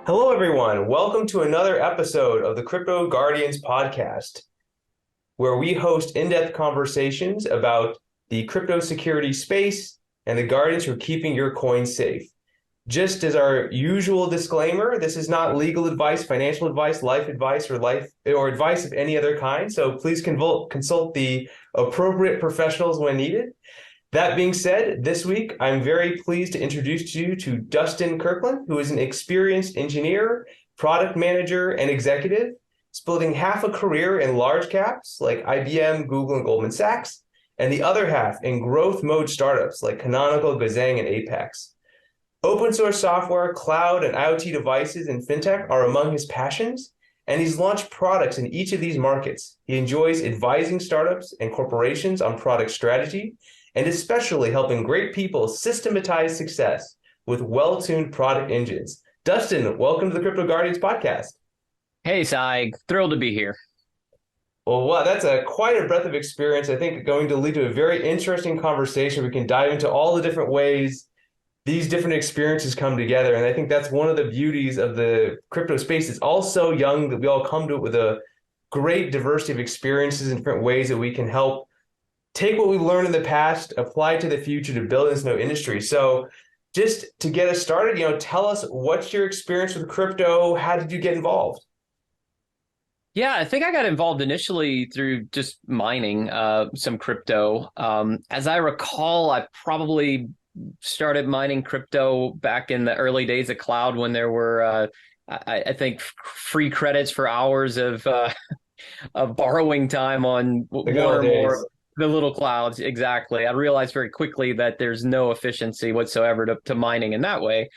Hello, everyone. Welcome to another episode of the Crypto Guardians podcast, where we host in-depth conversations about the crypto security space and the guardians who are keeping your coins safe. Just as our usual disclaimer, this is not legal advice, financial advice, life advice, or advice of any other kind. So please consult the appropriate professionals when needed. That being said, this week, I'm very pleased to introduce you to Dustin Kirkland, who is an experienced engineer, product manager, and executive, splitting half a career in large caps like IBM, Google, and Goldman Sachs, and the other half in growth mode startups like Canonical, Gazang, and Apex. Open source software, cloud, and IoT devices in Fintech are among his passions, and he's launched products in each of these markets. He enjoys advising startups and corporations on product strategy, and especially helping great people systematize success with well-tuned product engines. Dustin, welcome to the Crypto Guardians podcast. Hey, Sai, thrilled to be here. Well, wow, that's quite a breadth of experience. I think going to lead to a very interesting conversation. We can dive into all the different ways these different experiences come together. And I think that's one of the beauties of the crypto space. It's all so young that we all come to it with a great diversity of experiences and different ways that we can help take what we've learned in the past, apply it to the future to build this new industry. So just to get us started, tell us what's your experience with crypto? How did you get involved? Yeah, I think I got involved initially through just mining some crypto. As I recall, I probably started mining crypto back in the early days of cloud when there were, I think, free credits for hours of borrowing time on one or more. The little clouds, exactly. I realized very quickly that there's no efficiency whatsoever to mining in that way.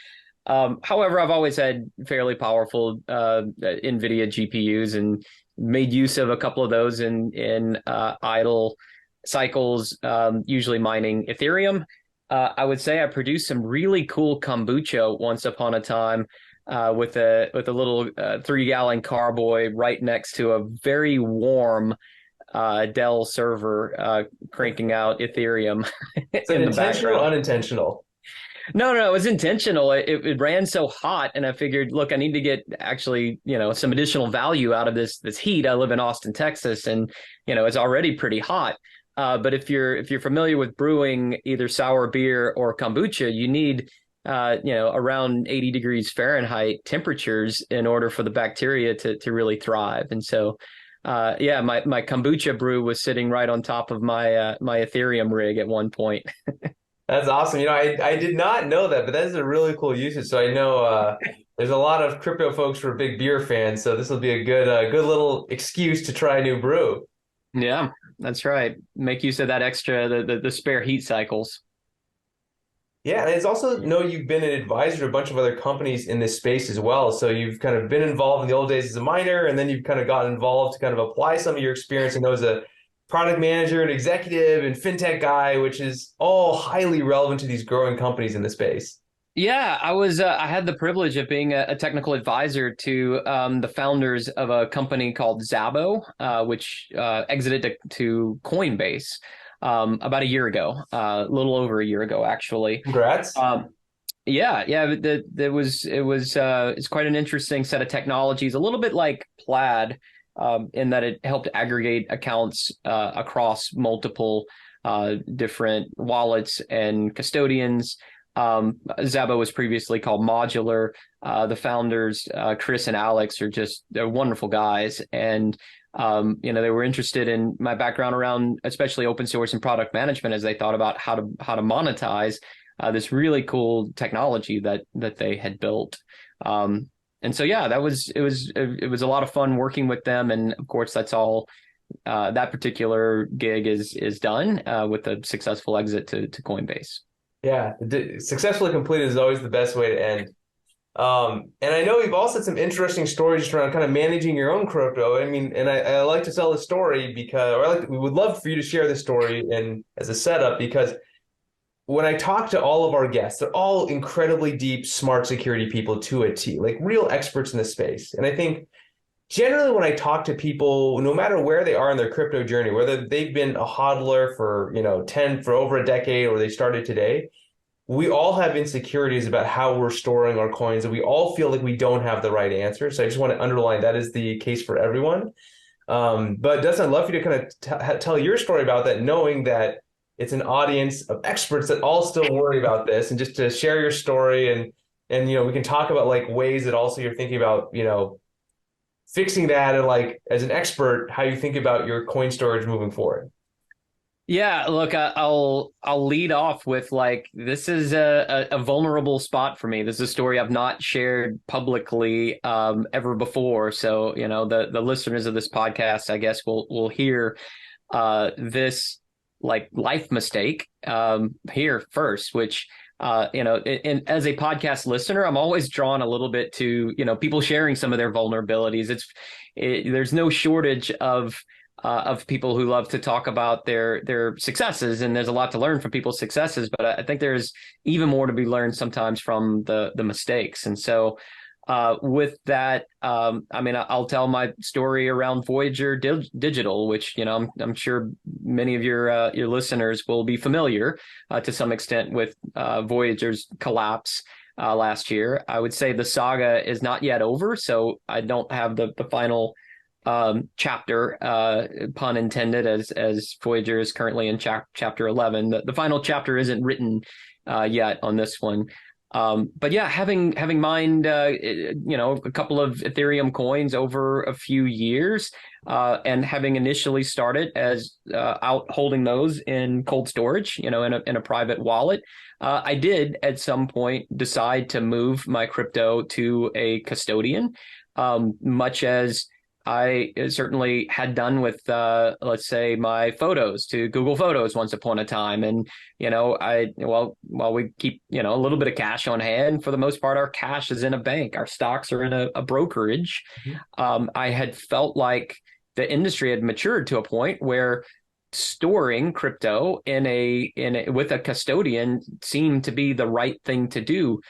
However, I've always had fairly powerful NVIDIA GPUs and made use of a couple of those in idle cycles, usually mining Ethereum. I would say I produced some really cool kombucha once upon a time with a little 3-gallon carboy right next to a very warm Dell server cranking out Ethereum In the intentional or background. unintentional? No, it was intentional. It ran so hot, and I figured, look, I need to get actually, some additional value out of this heat. I live in Austin, Texas, and it's already pretty hot. But if you're familiar with brewing either sour beer or kombucha, you need around 80 degrees Fahrenheit temperatures in order for the bacteria to really thrive. And so my kombucha brew was sitting right on top of my my Ethereum rig at one point. That's awesome. I did not know that, but that is a really cool usage. So I know there's a lot of crypto folks who are big beer fans. So this will be a good little excuse to try a new brew. Yeah, that's right. Make use of that extra the spare heat cycles. Yeah, and it's also you've been an advisor to a bunch of other companies in this space as well. So you've kind of been involved in the old days as a miner, and then you've kind of gotten involved to kind of apply some of your experience as a product manager and executive and fintech guy, which is all highly relevant to these growing companies in the space. Yeah, I had the privilege of being a technical advisor to the founders of a company called Zabo, which exited to Coinbase about a year ago, a little over a year ago, actually. Congrats. Yeah. It's quite an interesting set of technologies, a little bit like Plaid, in that it helped aggregate accounts across multiple different wallets and custodians. Zabo was previously called Modular. The founders, Chris and Alex, they're wonderful guys. And, they were interested in my background around especially open source and product management as they thought about how to monetize this really cool technology that they had built. And so, yeah, it was a lot of fun working with them. And of course, that's all that particular gig is done with a successful exit to Coinbase. Yeah, successfully completed is always the best way to end. And I know you've also had some interesting stories around kind of managing your own crypto. I mean, and I like to tell the story we would love for you to share this story and as a setup, because when I talk to all of our guests, they're all incredibly deep, smart security people to a T, like real experts in the space. And I think generally when I talk to people, no matter where they are in their crypto journey, whether they've been a hodler for over a decade or they started today, we all have insecurities about how we're storing our coins, and we all feel like we don't have the right answer. So I just want to underline that is the case for everyone. But Dustin, I'd love for you to kind of tell your story about that, knowing that it's an audience of experts that all still worry about this, and just to share your story, and we can talk about like ways that also you're thinking about fixing that, and like as an expert how you think about your coin storage moving forward. Yeah, look, I'll lead off with like this is a vulnerable spot for me. This is a story I've not shared publicly ever before. So, the listeners of this podcast, I guess, will hear this like life mistake here first, which as a podcast listener, I'm always drawn a little bit to people sharing some of their vulnerabilities. There's no shortage of people who love to talk about their successes, and there's a lot to learn from people's successes, but I think there's even more to be learned sometimes from the mistakes. And so with that, I'll tell my story around Voyager Digital, which I'm sure many of your listeners will be familiar to some extent with Voyager's collapse last year. I would say the saga is not yet over, so I don't have the final chapter, pun intended, as Voyager is currently in chapter 11. The final chapter isn't written yet on this one. But yeah, having mined a couple of Ethereum coins over a few years, and having initially started as out holding those in cold storage, in a private wallet, I did at some point decide to move my crypto to a custodian, much as I certainly had done with, let's say, my photos to Google Photos once upon a time. And, while we keep, a little bit of cash on hand, for the most part, our cash is in a bank. Our stocks are in a brokerage. I had felt like the industry had matured to a point where storing crypto with a custodian seemed to be the right thing to do,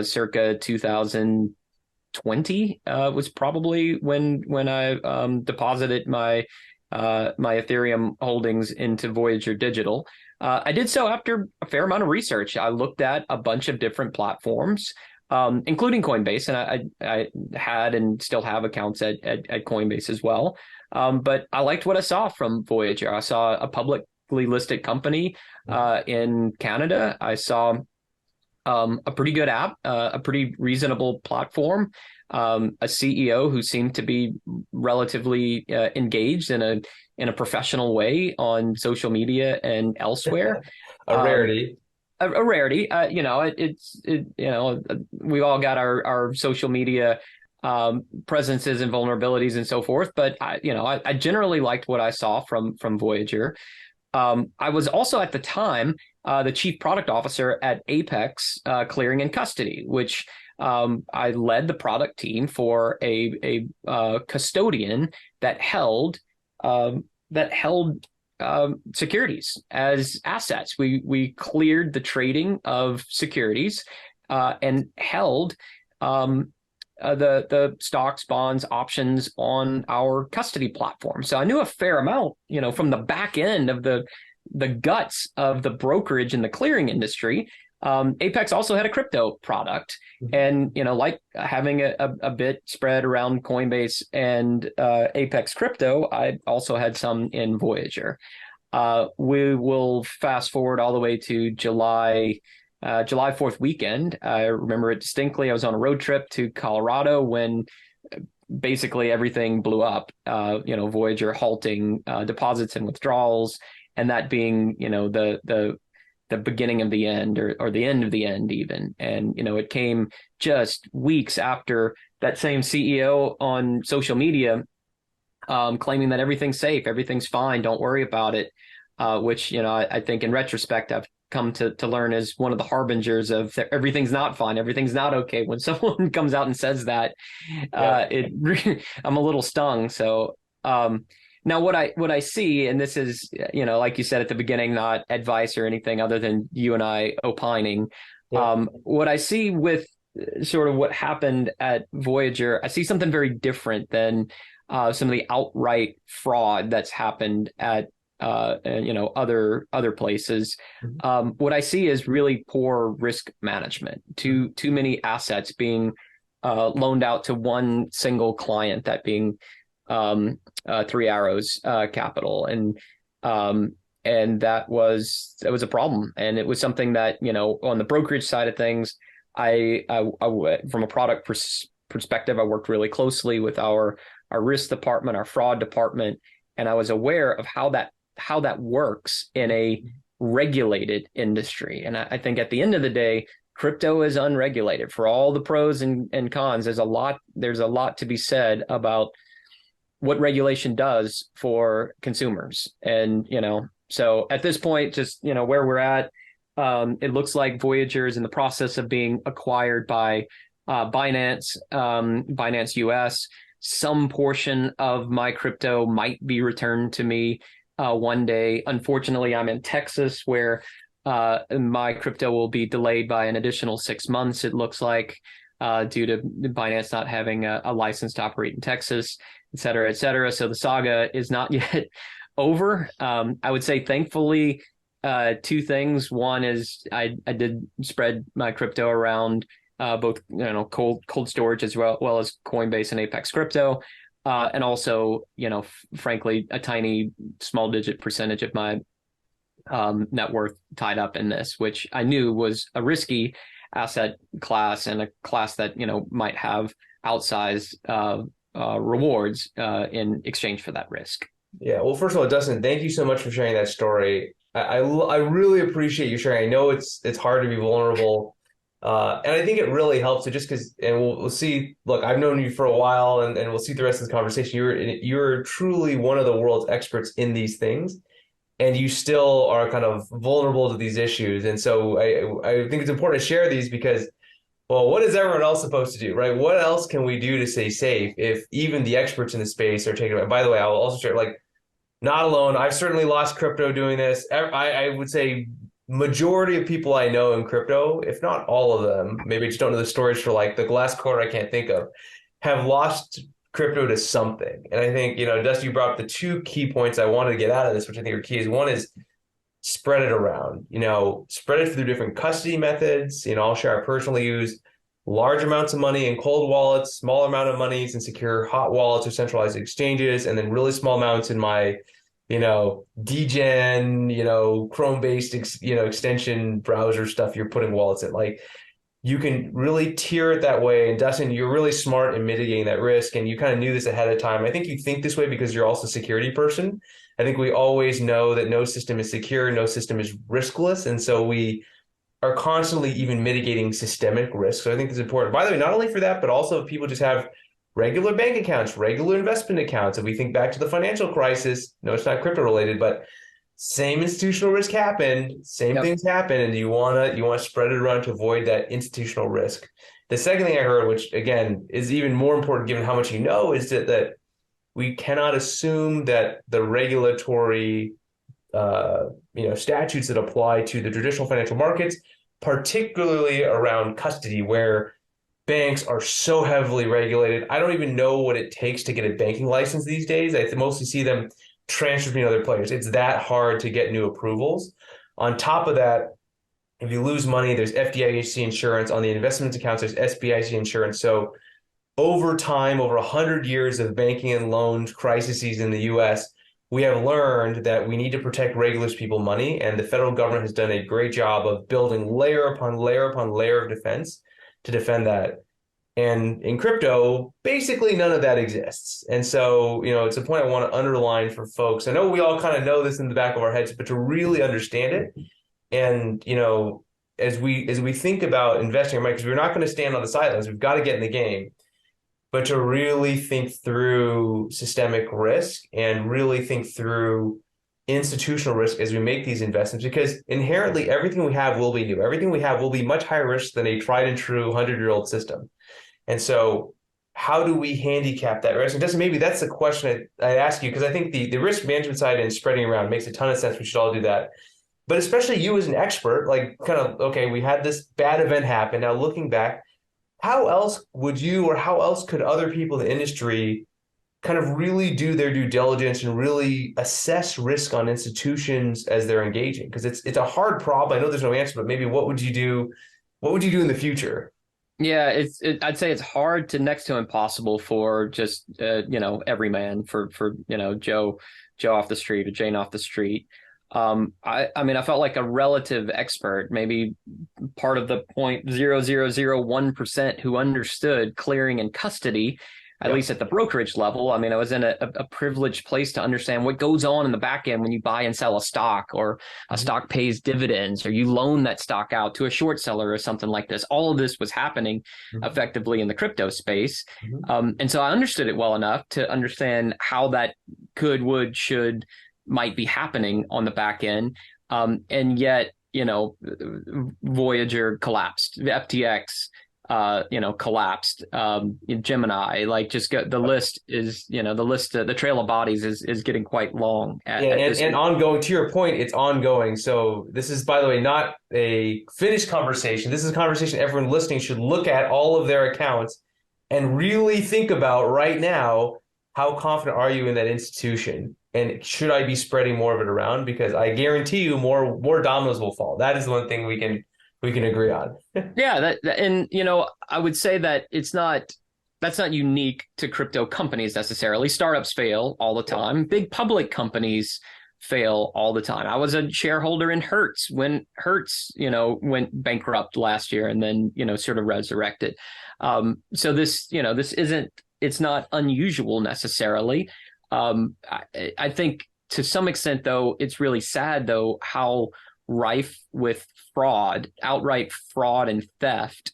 circa 2020 was probably when I deposited my Ethereum holdings into Voyager Digital. I did so after a fair amount of research. I looked at a bunch of different platforms, including Coinbase, and I had and still have accounts at Coinbase as well. But I liked what I saw from Voyager. I saw a publicly listed company in Canada. I saw a pretty good app, a pretty reasonable platform, a CEO who seemed to be relatively engaged in a professional way on social media and elsewhere. A rarity. A rarity. We all got our social media presences and vulnerabilities and so forth, but I generally liked what I saw from Voyager. I was also at the time the chief product officer at Apex Clearing and Custody, which I led the product team for a custodian that held securities as assets. We cleared the trading of securities and held the stocks, bonds, options on our custody platform. So I knew a fair amount, from the back end of the guts of the brokerage and the clearing industry. Apex also had a crypto product, and like having a bit spread around Coinbase and Apex crypto, I also had some in Voyager. We will fast forward all the way to July 4th weekend. I remember it distinctly. I was on a road trip to Colorado when basically everything blew up. Voyager halting deposits and withdrawals, and that being the beginning of the end, or the end of the end even. And it came just weeks after that same CEO on social media claiming that everything's safe, everything's fine, don't worry about it, which I think in retrospect I've come to learn is one of the harbingers of everything's not fine, everything's not okay. When someone comes out and says that, I'm a little stung. So now what I see, and this is, like you said at the beginning, not advice or anything other than you and I opining. What I see with sort of what happened at Voyager, I see something very different than some of the outright fraud that's happened at and other places. What I see is really poor risk management. Too many assets being loaned out to one single client, that being Three Arrows Capital, and that was a problem, and it was something that on the brokerage side of things, from a product perspective, I worked really closely with our risk department, our fraud department, and I was aware of how that works in a regulated industry. And I think at the end of the day, crypto is unregulated. For all the pros and cons, there's a lot to be said about what regulation does for consumers. And so at this point, just where we're at, it looks like Voyager is in the process of being acquired by Binance US. Some portion of my crypto might be returned to me one day. Unfortunately, I'm in Texas, where my crypto will be delayed by an additional 6 months, it looks like, due to Binance not having a license to operate in Texas, et cetera, et cetera. So the saga is not yet over. I would say, thankfully, two things. One is I did spread my crypto around both cold storage as well as Coinbase and Apex Crypto, and also frankly, a tiny small digit percentage of my net worth tied up in this, which I knew was a risky asset class, and a class that might have outsized rewards in exchange for that risk. Yeah. Well, first of all, Dustin, thank you so much for sharing that story. I really appreciate you sharing. I know it's hard to be vulnerable. And I think it really helps. And we'll see. Look, I've known you for a while, and we'll see the rest of this conversation. You're truly one of the world's experts in these things, and you still are kind of vulnerable to these issues. And so I think it's important to share these because, well, what is everyone else supposed to do, right? What else can we do to stay safe if even the experts in the space are taking it? By the way, I'll also share, not alone. I've certainly lost crypto doing this. I would say majority of people I know in crypto, if not all of them, maybe I just don't know the stories for the last quarter I can't think of, have lost crypto to something. And I think, Dusty, you brought up the two key points I wanted to get out of this, which I think are keys. One is spread it around, spread it through different custody methods. I'll share, I personally use large amounts of money in cold wallets, small amount of monies in secure hot wallets or centralized exchanges, and then really small amounts in my DGen, Chrome-based, extension browser stuff you're putting wallets in. You can really tier it that way. And Dustin, you're really smart in mitigating that risk. And you kind of knew this ahead of time. I think you think this way because you're also a security person. I think we always know that no system is secure, no system is riskless. And so we are constantly even mitigating systemic risk. So I think it's important, by the way, not only for that, but also if people just have regular bank accounts, regular investment accounts. If we think back to the financial crisis, no, it's not crypto related, but same institutional risk happened, same things happen, and you want to spread it around to avoid that institutional risk. The second thing I heard, which again is even more important given how much is that we cannot assume that the regulatory statutes that apply to the traditional financial markets, particularly around custody, where banks are so heavily regulated. I don't even know what it takes to get a banking license these days. I mostly see them transfer between other players. It's that hard to get new approvals. On top of that, if you lose money, there's FDIC insurance. On the investment accounts, there's SBIC insurance. So over time, over 100 years of banking and loan crises in the US, we have learned that we need to protect regular people money. And the federal government has done a great job of building layer upon layer upon layer of defense to defend that. And in crypto, basically none of that exists. And so, it's a point I want to underline for folks. I know we all kind of know this in the back of our heads, but to really understand it, and, as we think about investing our money, because we're not going to stand on the sidelines, we've got to get in the game, but to really think through systemic risk and really think through institutional risk as we make these investments, because inherently everything we have will be new. Everything we have will be much higher risk than a tried and true 100-year-old system. And so how do we handicap that risk? And Dustin, maybe that's the question I'd ask you, because I think the risk management side and spreading around makes a ton of sense. We should all do that. But especially you as an expert, okay, we had this bad event happen. Now looking back, how else would you, or how else could other people in the industry kind of really do their due diligence and really assess risk on institutions as they're engaging? Because it's a hard problem. I know there's no answer, but maybe what would you do? What would you do in the future? Yeah, I'd say it's hard to next to impossible for just every man for Joe off the street or Jane off the street. I mean, I felt like a relative expert, maybe part of the 0.0001% who understood clearing and custody, at Yep. least at the brokerage level. I mean, I was in a privileged place to understand what goes on in the back end when you buy and sell a stock, or a Mhm. stock pays dividends, or you loan that stock out to a short seller or something like this. All of this was happening Mhm. effectively in the crypto space. Mhm. And so I understood it well enough to understand how that could, would, should, might be happening on the back end. And yet, Voyager collapsed, the FTX, collapsed, Gemini, like just go, the list is, the trail of bodies is getting quite long Yeah, at and, this. and ongoing, to your point, it's ongoing. So this is, by the way, not a finished conversation. This is a conversation everyone listening should look at all of their accounts and really think about right now, how confident are you in that institution? And should I be spreading more of it around? Because I guarantee you more dominoes will fall. That is the one thing we can agree on. Yeah, and I would say that that's not unique to crypto companies necessarily. Startups fail all the time. Big public companies fail all the time. I was a shareholder in Hertz when Hertz, went bankrupt last year and then, sort of resurrected. So it's not unusual necessarily. I think to some extent, though, it's really sad, though, how rife with fraud, outright fraud and theft,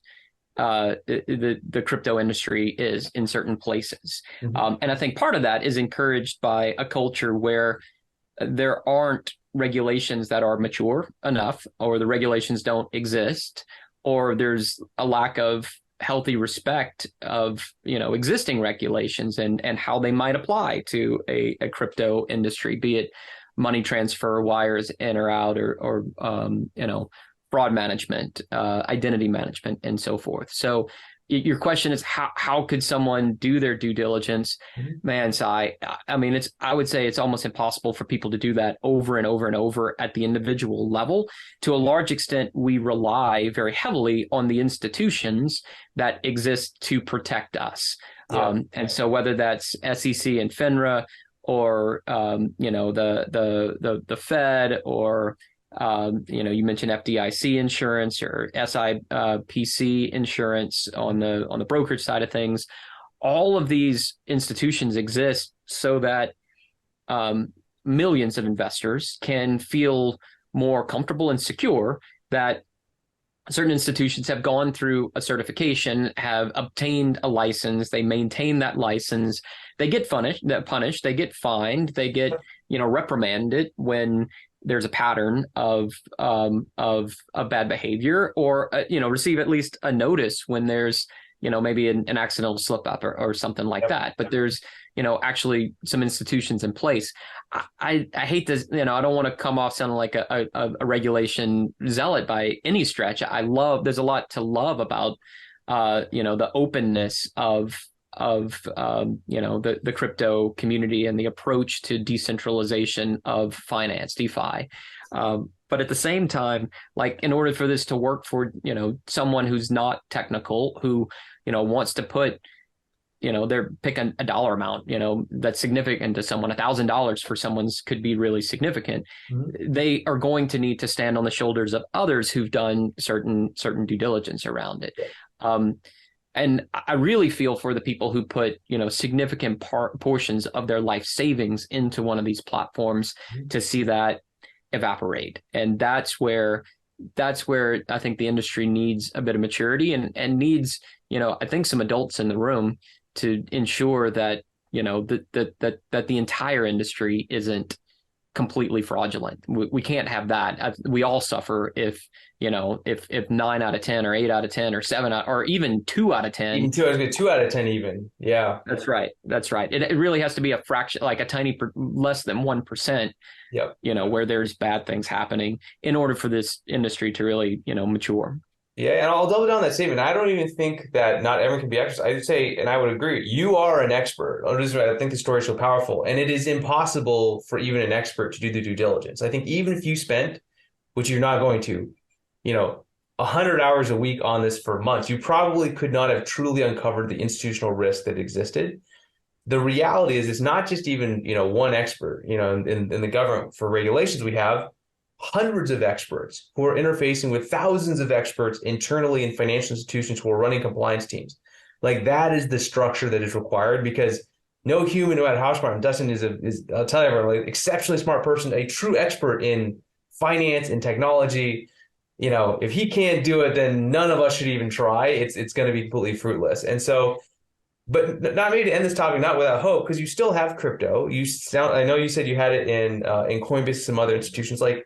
the crypto industry is in certain places. Mhm. And I think part of that is encouraged by a culture where there aren't regulations that are mature enough, or the regulations don't exist, or there's a lack of healthy respect of existing regulations and how they might apply to a crypto industry, be it money transfer, wires in or out, or fraud management, identity management, and so forth. So your question is how could someone do their due diligence? Mhm. Man, Sai, I mean, I would say it's almost impossible for people to do that over and over and over at the individual level. To a large extent, we rely very heavily on the institutions that exist to protect us. Yeah. And so whether that's SEC and FINRA, or the Fed, or you mentioned FDIC insurance, or SIPC insurance on the brokerage side of things. All of these institutions exist so that millions of investors can feel more comfortable and secure that certain institutions have gone through a certification, have obtained a license, they maintain that license, they get punished, they get fined, they get reprimanded when there's a pattern of bad behavior, or receive at least a notice when there's maybe an accidental slip up or something like that. But there's actually some institutions in place. I hate this, I don't want to come off sounding like a regulation zealot by any stretch. There's a lot to love about the openness of the crypto community and the approach to decentralization of finance, DeFi. But at the same time, like, in order for this to work for someone who's not technical, who wants to put they're picking a dollar amount, that's significant to someone. $1,000 for someone's could be really significant. Mhm. They are going to need to stand on the shoulders of others who've done certain due diligence around it. And I really feel for the people who put, significant portions of their life savings into one of these platforms to see that evaporate. And that's where I think the industry needs a bit of maturity and needs, I think, some adults in the room to ensure that, that the entire industry isn't completely fraudulent. We can't have that. We all suffer if 9 out of 10 or 8 out of 10 or 7 out, or even 2 out of 10. Even two, I was going 2 out of 10 even. Yeah. That's right. It really has to be a fraction, like a tiny, less than 1%, Yep. where there's bad things happening in order for this industry to really, mature. Yeah, and I'll double down on that statement. I don't even think that not everyone can be experts. I would say, and I would agree, you are an expert. I think the story is so powerful, and it is impossible for even an expert to do the due diligence. I think even if you spent, which you're not going to, you know, 100 hours a week on this for months, you probably could not have truly uncovered the institutional risk that existed. The reality is it's not just even, one expert, in the government for regulations, we have hundreds of experts who are interfacing with thousands of experts internally in financial institutions who are running compliance teams. Like that is the structure that is required because no human, no matter how smart, and Dustin is I'll tell everyone, like exceptionally smart person, a true expert in finance and technology. If he can't do it, then none of us should even try. It's going to be completely fruitless. And so, but not maybe to end this topic, not without hope, because you still have crypto. I know you said you had it in Coinbase, and some other institutions. Like,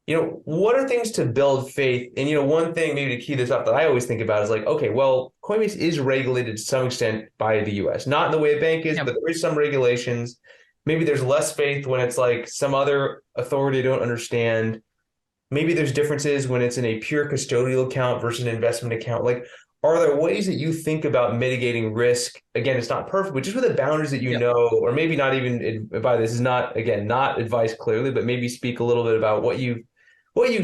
what are things to build faith? And, one thing maybe to key this up that I always think about is like, okay, well, Coinbase is regulated to some extent by the US, not in the way a bank is, but there is some regulations. Maybe there's less faith when it's like some other authority you don't understand. Maybe there's differences when it's in a pure custodial account versus an investment account. Like, are there ways that you think about mitigating risk? Again, it's not perfect, but just with the boundaries that or maybe not even by this is not, again, not advice clearly, but maybe speak a little bit about what you've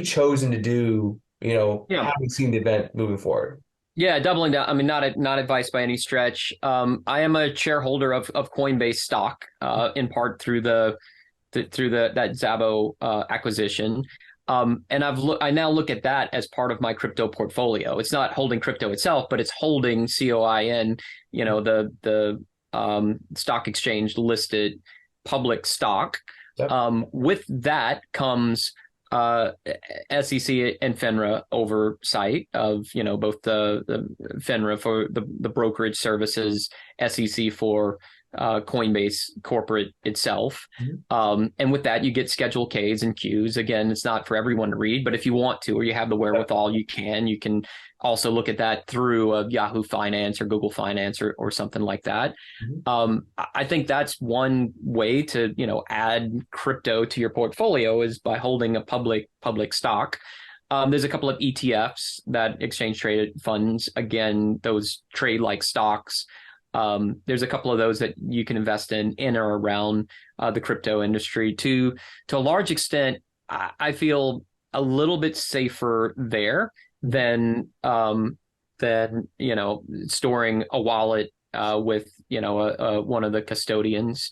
chosen to do, having seen the event moving forward. Yeah, doubling down. I mean, not advice by any stretch. I am a shareholder of Coinbase stock, in part through that Xabo acquisition. And I now look at that as part of my crypto portfolio. It's not holding crypto itself, but it's holding COIN, the stock exchange listed public stock. Yep. With that comes SEC and FINRA oversight of, both the FINRA for the brokerage services, SEC for Coinbase corporate itself. Mm-hmm. And with that, you get Schedule Ks and Qs. Again, it's not for everyone to read, but if you want to, or you have the wherewithal, you can also look at that through a Yahoo Finance or Google Finance or something like that. Mm-hmm. I think that's one way to, add crypto to your portfolio is by holding a public stock. There's a couple of ETFs that exchange traded funds. Again, those trade like stocks. There's a couple of those that you can invest in or around the crypto industry. To a large extent, I feel a little bit safer there than storing a wallet with one of the custodians.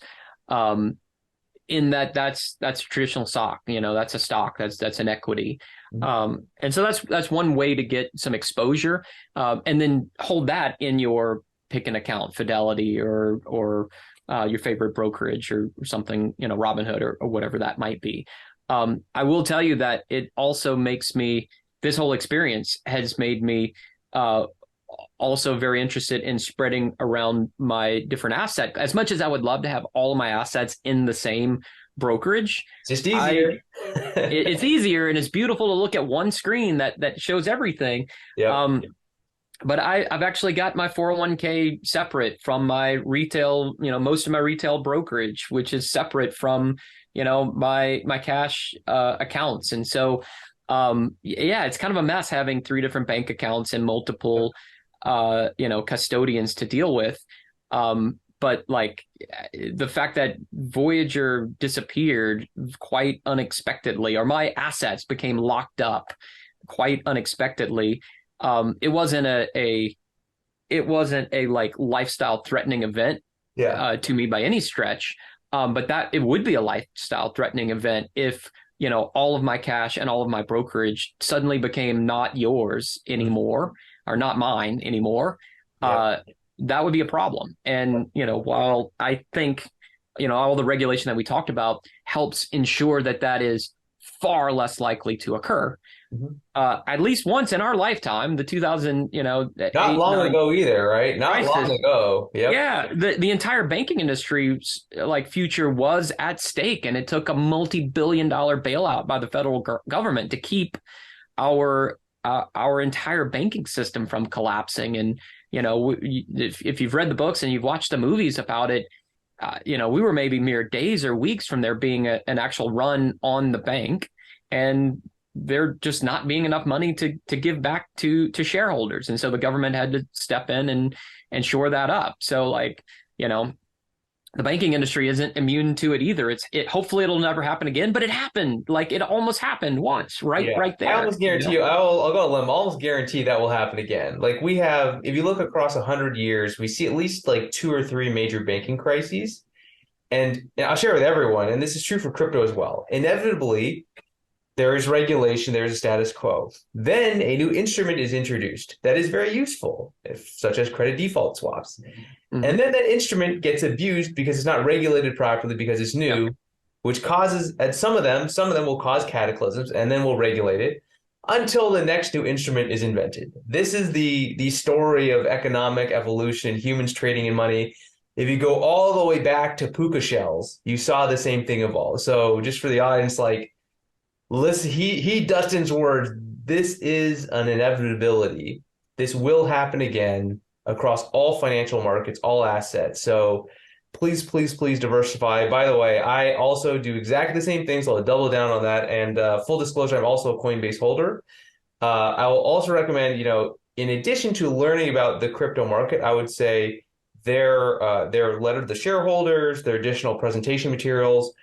In that's a traditional stock, that's a stock, that's an equity. And so that's one way to get some exposure, and then hold that in your pick an account, Fidelity or your favorite brokerage or something, Robinhood or whatever that might be. I will tell you that it also this whole experience has made me also very interested in spreading around my different asset. As much as I would love to have all of my assets in the same brokerage, it's just easier. It's easier and it's beautiful to look at one screen that shows everything. Yeah. But I've actually got my 401k separate from my retail, most of my retail brokerage, which is separate from, my cash accounts. And so, it's kind of a mess having 3 different bank accounts and multiple, custodians to deal with. But like the fact that Voyager disappeared quite unexpectedly, or my assets became locked up quite unexpectedly. It wasn't a like lifestyle threatening event to me by any stretch. But that it would be a lifestyle threatening event if, all of my cash and all of my brokerage suddenly became not yours anymore or not mine anymore. That would be a problem. And, while I think, all the regulation that we talked about helps ensure that is far less likely to occur. At least once in our lifetime, the 2000, not long ago either, right? Not crisis. Long ago. Yep. Yeah. The entire banking industry's future was at stake, and it took a multi-billion-dollar bailout by the federal government to keep our entire banking system from collapsing. And, if you've read the books and you've watched the movies about it, we were maybe mere days or weeks from there being an actual run on the bank. And there just not being enough money to give back to shareholders. And so the government had to step in and shore that up. So like, you know, the banking industry isn't immune to it either. Hopefully it'll never happen again, but it happened. Like it almost happened once, Yeah, right I there. almost guarantee you, I'll go on a limb. I almost guarantee that will happen again. Like we have, if you look across 100 years, we see at least like two or three major banking crises. And I'll share with everyone, and this is true for crypto as well. Inevitably, there is regulation, there is a status quo. Then a new instrument is introduced that is very useful, such as credit default swaps. Mm-hmm. And then that instrument gets abused because it's not regulated properly because it's new, yep, which causes, at some of them will cause cataclysms, and then we'll regulate it until the next new instrument is invented. This is the story of economic evolution, humans trading in money. If you go all the way back to puka shells, you saw the same thing evolve. So just for the audience, like, listen, he Dustin's words, this is an inevitability. This will happen again across all financial markets, all assets. So please, please, please diversify. By the way, I also do exactly the same thing, so I'll double down on that. And full disclosure, I'm also a Coinbase holder. I will also recommend, in addition to learning about the crypto market, I would say their letter to the shareholders, their additional presentation materials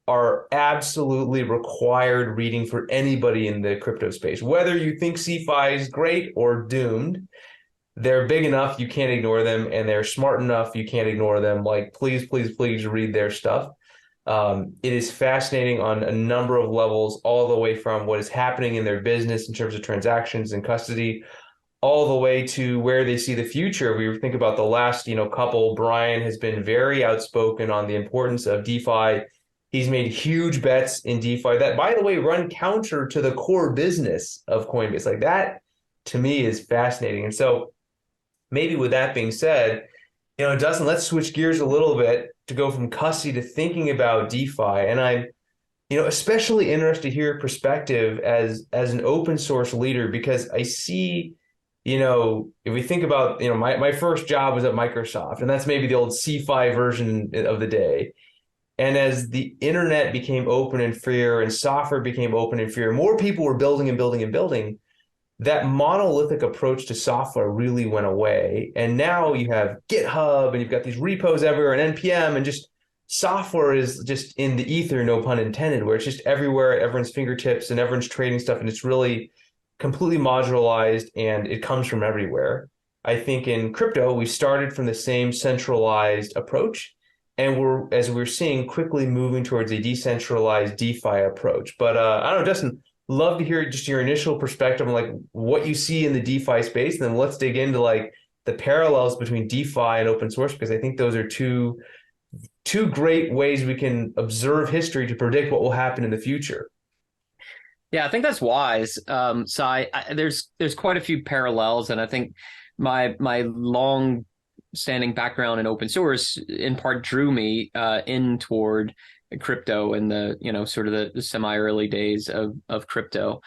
are absolutely required reading for anybody in the crypto space. Whether you think CeFi is great or doomed, they're big enough you can't ignore them, and they're smart enough you can't ignore them. Like, please, please, please read their stuff. It is fascinating on a number of levels, all the way from what is happening in their business in terms of transactions and custody, all the way to where they see the future. We think about the last, couple. Brian has been very outspoken on the importance of DeFi. He's made huge bets in DeFi that, by the way, run counter to the core business of Coinbase. Like that, to me, is fascinating. And so maybe with that being said, Dustin, let's switch gears a little bit to go from custody to thinking about DeFi. And I'm, especially interested to hear your perspective as an open source leader, because I see, if we think about, my first job was at Microsoft, and that's maybe the old CeFi version of the day. And as the internet became open and freer and software became open and freer, more people were building and building and building. That monolithic approach to software really went away. And now you have GitHub and you've got these repos everywhere and NPM, and just software is just in the ether, no pun intended, where it's just everywhere at everyone's fingertips and everyone's trading stuff. And it's really completely modularized and it comes from everywhere. I think in crypto, we started from the same centralized approach. And as we're seeing, quickly moving towards a decentralized DeFi approach. But I don't know, Dustin, love to hear just your initial perspective on like what you see in the DeFi space. And then let's dig into like the parallels between DeFi and open source, because I think those are two great ways we can observe history to predict what will happen in the future. Yeah, I think that's wise. So there's quite a few parallels, and I think my long standing background in open source in part drew me in toward crypto and the sort of the semi early days of crypto.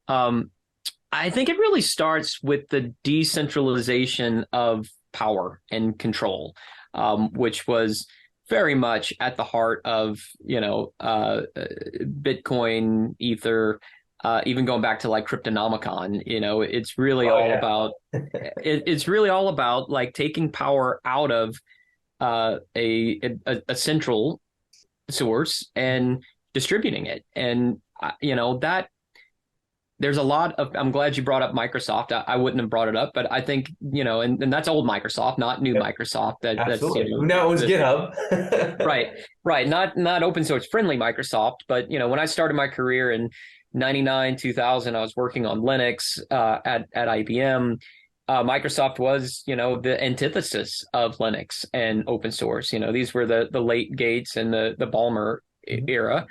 I think it really starts with the decentralization of power and control, which was very much at the heart of Bitcoin, Ether. Even going back to like Cryptonomicon, it's really about it's really all about like taking power out of a central source and distributing it. And that there's a lot of, I'm glad you brought up Microsoft. I wouldn't have brought it up, but I think, and that's old Microsoft, not new Microsoft. Absolutely. That's, now it was GitHub. Right. Not open source friendly Microsoft, but when I started my career in 99, 2000, I was working on Linux at IBM. Microsoft was, the antithesis of Linux and open source. These were the late Gates and the Ballmer era.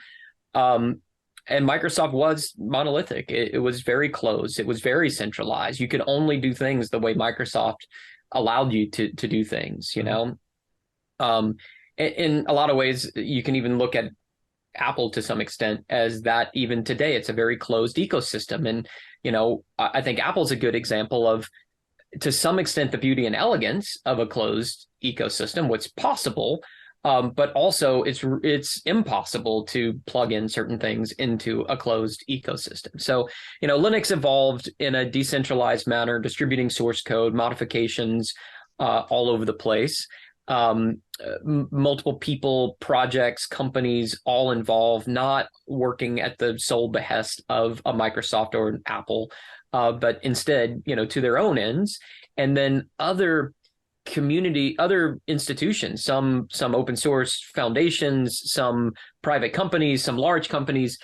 And Microsoft was monolithic. It was very closed. It was very centralized. You could only do things the way Microsoft allowed you to do things, in a lot of ways, you can even look at Apple to some extent as that. Even today, it's a very closed ecosystem. And, I think Apple's a good example of, to some extent, the beauty and elegance of a closed ecosystem, what's possible. But also it's impossible to plug in certain things into a closed ecosystem. So, Linux evolved in a decentralized manner, distributing source code, modifications all over the place. Multiple people, projects, companies, all involved, not working at the sole behest of a Microsoft or an Apple, but instead, to their own ends. And then other institutions, some open source foundations, some private companies, some large companies,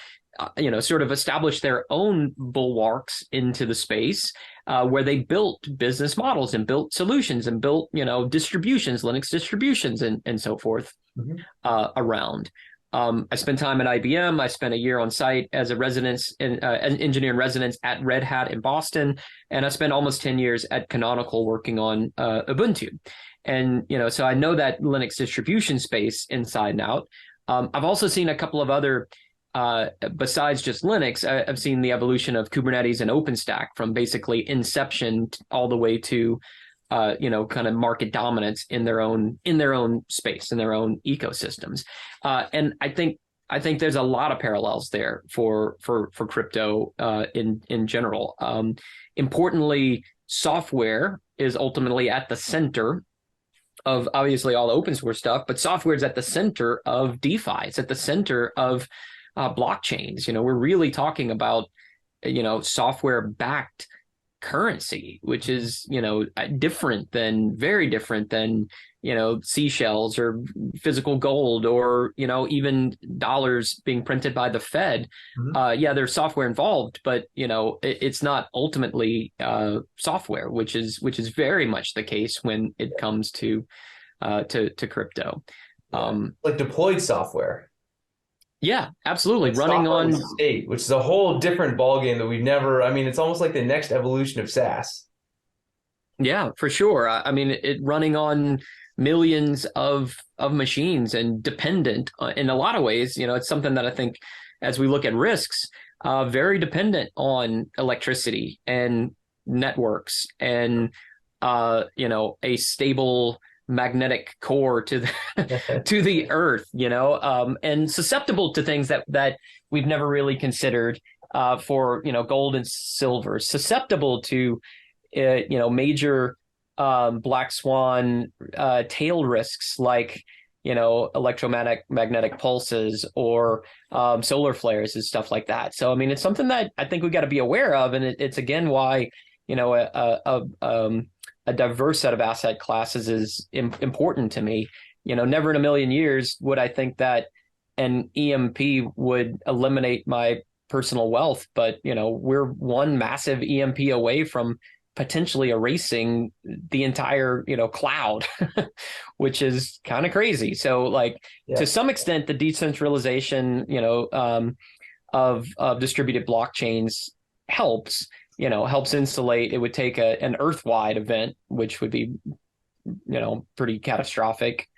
sort of establish their own bulwarks into the space, where they built business models and built solutions and built, distributions, Linux distributions, and so forth around. I spent time at IBM. I spent a year on site as an engineer in residence at Red Hat in Boston, and I spent almost 10 years at Canonical working on Ubuntu. And so I know that Linux distribution space inside and out. I've also seen a couple of other, besides just Linux, I've seen the evolution of Kubernetes and OpenStack from basically inception all the way to kind of market dominance in their own space, in their own ecosystems. And I think there's a lot of parallels there for crypto in general. Importantly, software is ultimately at the center of obviously all the open source stuff, but software is at the center of DeFi. It's at the center of blockchains. We're really talking about software backed currency, which is very different than seashells or physical gold or even dollars being printed by the Fed. There's software involved, but it's not ultimately software, which is very much the case when it comes to crypto. Like deployed software. Yeah, absolutely. Running on state, which is a whole different ballgame that we've never, it's almost like the next evolution of SaaS. Yeah, for sure. It running on millions of machines and dependent in a lot of ways. It's something that I think as we look at risks, very dependent on electricity and networks and, a stable magnetic core to the to the earth, and susceptible to things that we've never really considered, for gold and silver, susceptible to major black swan tail risks like electromagnetic pulses or solar flares and stuff like that. So it's something that I think we got to be aware of, and it's again why a diverse set of asset classes is important to me. Never in a million years would I think that an EMP would eliminate my personal wealth, but we're one massive EMP away from potentially erasing the entire cloud, which is kind of crazy. So to some extent, the decentralization of distributed blockchains helps insulate. It would take an earth-wide event, which would be, pretty catastrophic.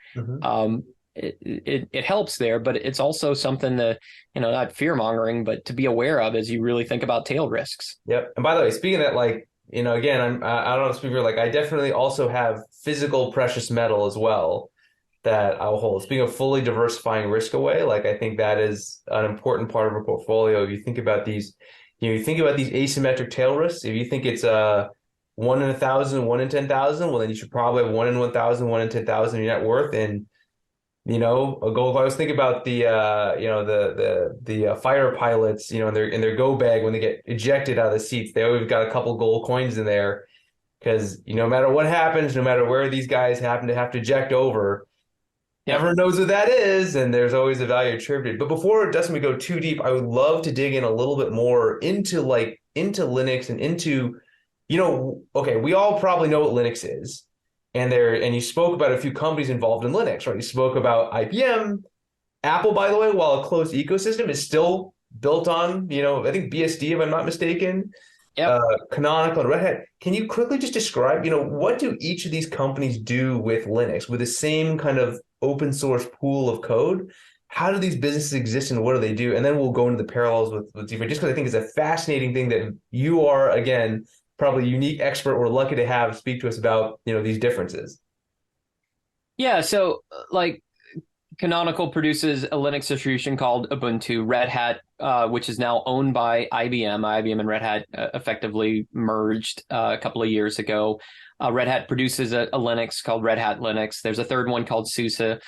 It helps there, but it's also something to, not fear-mongering, but to be aware of as you really think about tail risks. Yep. And by the way, speaking of that, again, I don't know if speaker, I definitely also have physical precious metal as well that I'll hold. Speaking of fully diversifying risk away, I think that is an important part of a portfolio. If you think about these asymmetric tail risks. If you think it's 1 in 1,000, 1 in 10,000, well, then you should probably have 1 in 1,000, 1 in 10,000 in your net worth. And a goal. If I was thinking about the fighter pilots, in their go bag when they get ejected out of the seats, they always got a couple gold coins in there because no matter what happens, no matter where these guys happen to have to eject over. Never knows what that is, and there's always a value attributed. But before, Dustin, we go too deep, I would love to dig in a little bit more into Linux and into, okay, we all probably know what Linux is, and you spoke about a few companies involved in Linux, right? You spoke about IBM, Apple, by the way, while a closed ecosystem is still built on, I think BSD, if I'm not mistaken. Canonical and Red Hat. Can you quickly just describe, what do each of these companies do with Linux with the same kind of open source pool of code? How do these businesses exist and what do they do? And then we'll go into the parallels with DeFi, just because I think it's a fascinating thing that you are, again, probably a unique expert we're lucky to have speak to us about, these differences. Yeah. So Canonical produces a Linux distribution called Ubuntu. Red Hat, which is now owned by IBM. IBM and Red Hat effectively merged a couple of years ago. Red Hat produces a Linux called Red Hat Linux. There's a third one called SUSE.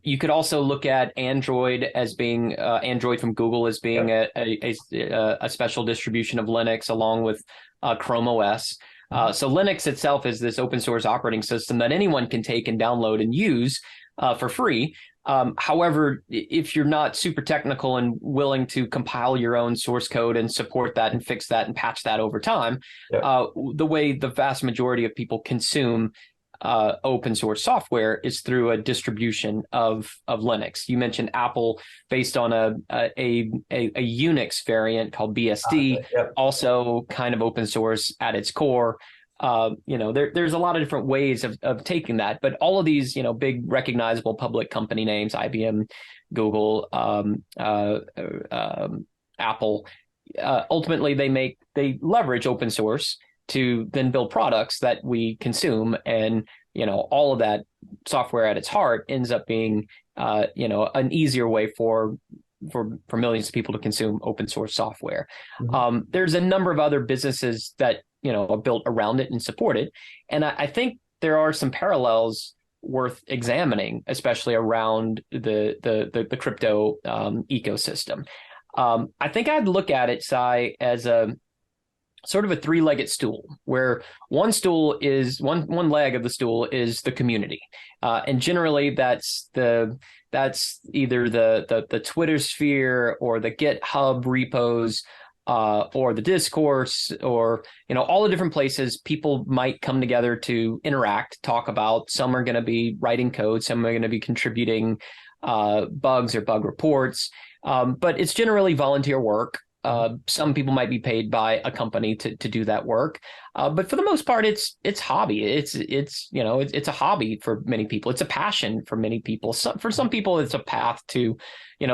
You could also look at Android as being Android from Google as being a special distribution of Linux along with Chrome OS. So Linux itself is this open source operating system that anyone can take and download and use for free. However, if you're not super technical and willing to compile your own source code and support that and fix that and patch that over time, the way the vast majority of people consume open source software is through a distribution of Linux. You mentioned Apple based on a Unix variant called BSD, also kind of open source at its core. There's a lot of different ways of taking that, but all of these, big recognizable public company names, IBM, Google, Apple, ultimately they leverage open source to then build products that we consume. And, all of that software at its heart ends up being, an easier way for millions of people to consume open source software. There's a number of other businesses that, are built around it and support it. And I think there are some parallels worth examining, especially around the crypto ecosystem. I think I'd look at it, Sai, as a sort of a three-legged stool, where one leg of the stool is the community, and generally that's either the Twitter sphere or the GitHub repos, or the discourse, or all the different places people might come together to interact, talk about. Some are going to be writing code, some are going to be contributing bugs or bug reports, but it's generally volunteer work. Some people might be paid by a company to do that work, but for the most part, it's hobby. It's a hobby for many people. It's a passion for many people. For some people, it's a path to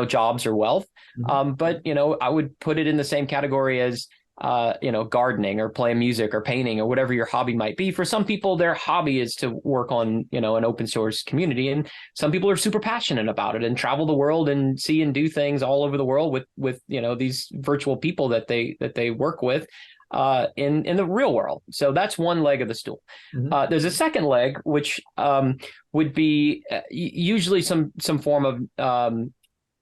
jobs or wealth. But I would put it in the same category as gardening or playing music or painting or whatever your hobby might be. For some people, their hobby is to work on, an open source community. And some people are super passionate about it and travel the world and see and do things all over the world with these virtual people that they work with in the real world. So that's one leg of the stool. There's a second leg, which would be usually some form of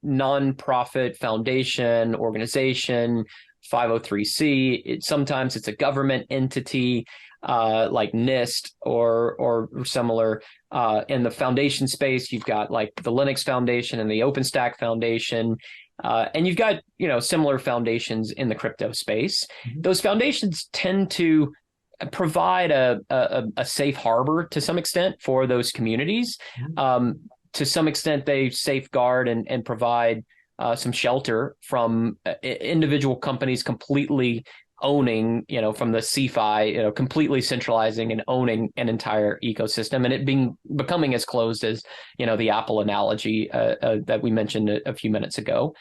nonprofit foundation, organization, 503c. Sometimes it's a government entity like NIST or similar. In the foundation space, you've got like the Linux Foundation and the OpenStack Foundation. And you've got, similar foundations in the crypto space. Those foundations tend to provide a safe harbor to some extent for those communities. To some extent, they safeguard and provide some shelter from individual companies completely owning, from the CeFi, completely centralizing and owning an entire ecosystem, and it becoming as closed as, the Apple analogy that we mentioned a few minutes ago.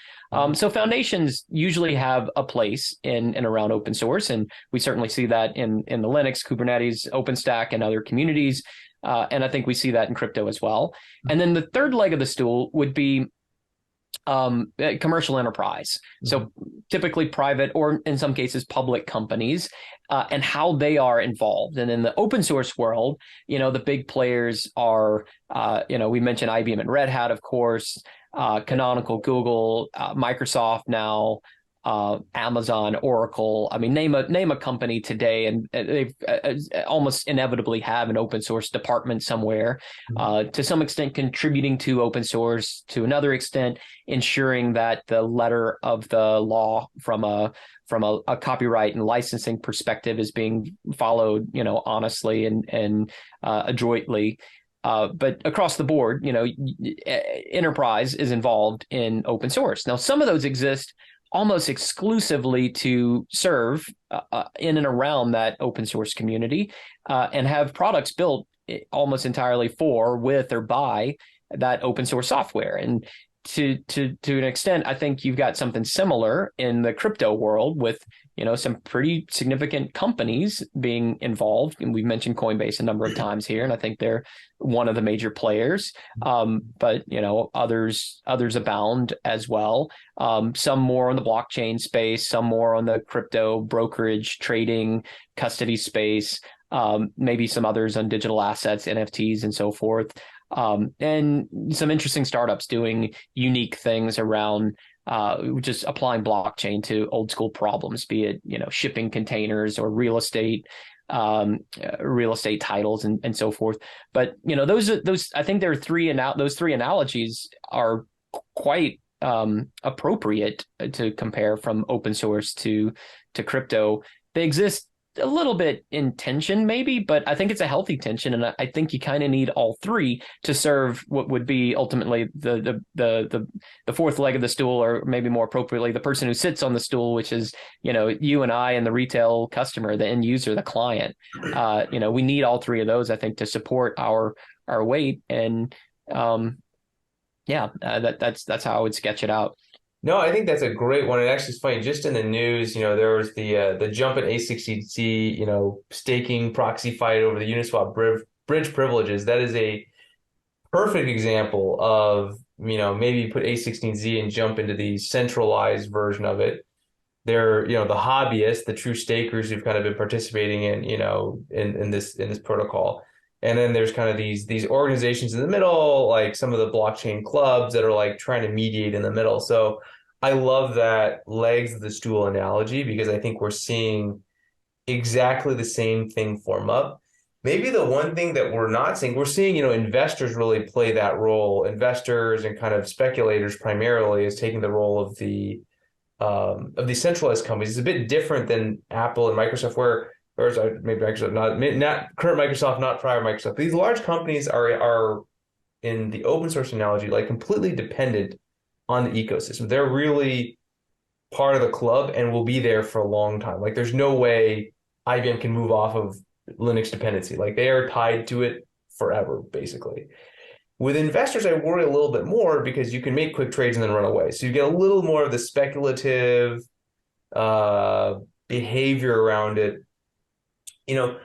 So foundations usually have a place in and around open source, and we certainly see that in the Linux, Kubernetes, OpenStack, and other communities. And I think we see that in crypto as well. And then the third leg of the stool would be commercial enterprise. So typically private or in some cases public companies, and how they are involved. And in the open source world, the big players are, we mentioned IBM and Red Hat, of course, Canonical, Google, Microsoft now, Amazon, Oracle. I mean, name a company today, and they've almost inevitably have an open source department somewhere, to some extent contributing to open source, to another extent ensuring that the letter of the law from a copyright and licensing perspective is being followed, honestly and adroitly. But across the board, enterprise is involved in open source. Now, some of those exist almost exclusively to serve in and around that open source community, and have products built almost entirely for, with, or by that open source software. And to an extent, I think you've got something similar in the crypto world with some pretty significant companies being involved. And we've mentioned Coinbase a number of times here, and I think they're one of the major players. But others abound as well. Some more on the blockchain space, some more on the crypto brokerage, trading, custody space. Maybe some others on digital assets, NFTs, and so forth. And some interesting startups doing unique things around just applying blockchain to old school problems, be it shipping containers or real estate titles and so forth. But those I think there are those three analogies are quite appropriate to compare from open source to crypto. They exist a little bit in tension maybe, but I think it's a healthy tension, and I think you kind of need all three to serve what would be ultimately the fourth leg of the stool, or maybe more appropriately the person who sits on the stool, which is you and I and the retail customer, the end user, the client. We need all three of those, I think, to support our weight. And that's how I would sketch it out. No, I think that's a great one. And actually, it's funny. Just in the news, there was the jump in A16Z, staking proxy fight over the Uniswap bridge privileges. That is a perfect example of maybe put A16Z and jump into the centralized version of it. They're the hobbyists, the true stakers who've kind of been participating in in this protocol. And then there's kind of these organizations in the middle, like some of the blockchain clubs that are like trying to mediate in the middle. So I love that legs of the stool analogy, because I think we're seeing exactly the same thing form up. Maybe the one thing that we're seeing, investors really play that role. Investors and kind of speculators primarily is taking the role of the centralized companies. It's a bit different than Apple and Microsoft, or sorry, maybe Microsoft, not current Microsoft, not prior Microsoft. These large companies are in the open source analogy, like completely dependent on the ecosystem. They're really part of the club and will be there for a long time. Like there's no way IBM can move off of Linux dependency. Like they are tied to it forever, basically. With investors, I worry a little bit more, because you can make quick trades and then run away. So you get a little more of the speculative behavior around it. How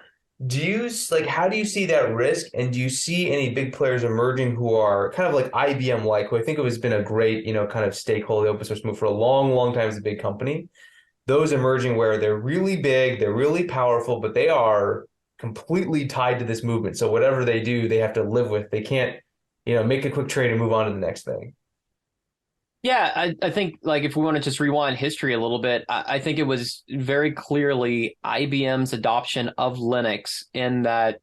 do you see that risk? And do you see any big players emerging who are kind of like IBM-like, who I think has been a great, kind of stakeholder open source move for a long, long time as a big company? Those emerging where they're really big, they're really powerful, but they are completely tied to this movement. So whatever they do, they have to live with. They can't, make a quick trade and move on to the next thing. Yeah, I think, like, if we want to just rewind history a little bit, I think it was very clearly IBM's adoption of Linux in that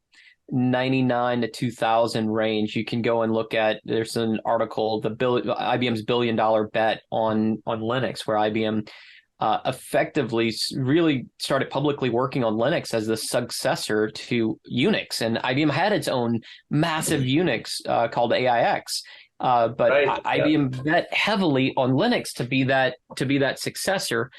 99 to 2000 range. You can go and look at, there's an article, IBM's $1 billion bet on Linux, where IBM effectively really started publicly working on Linux as the successor to Unix. And IBM had its own massive Unix called AIX. But right. IBM bet heavily on Linux to be that successor.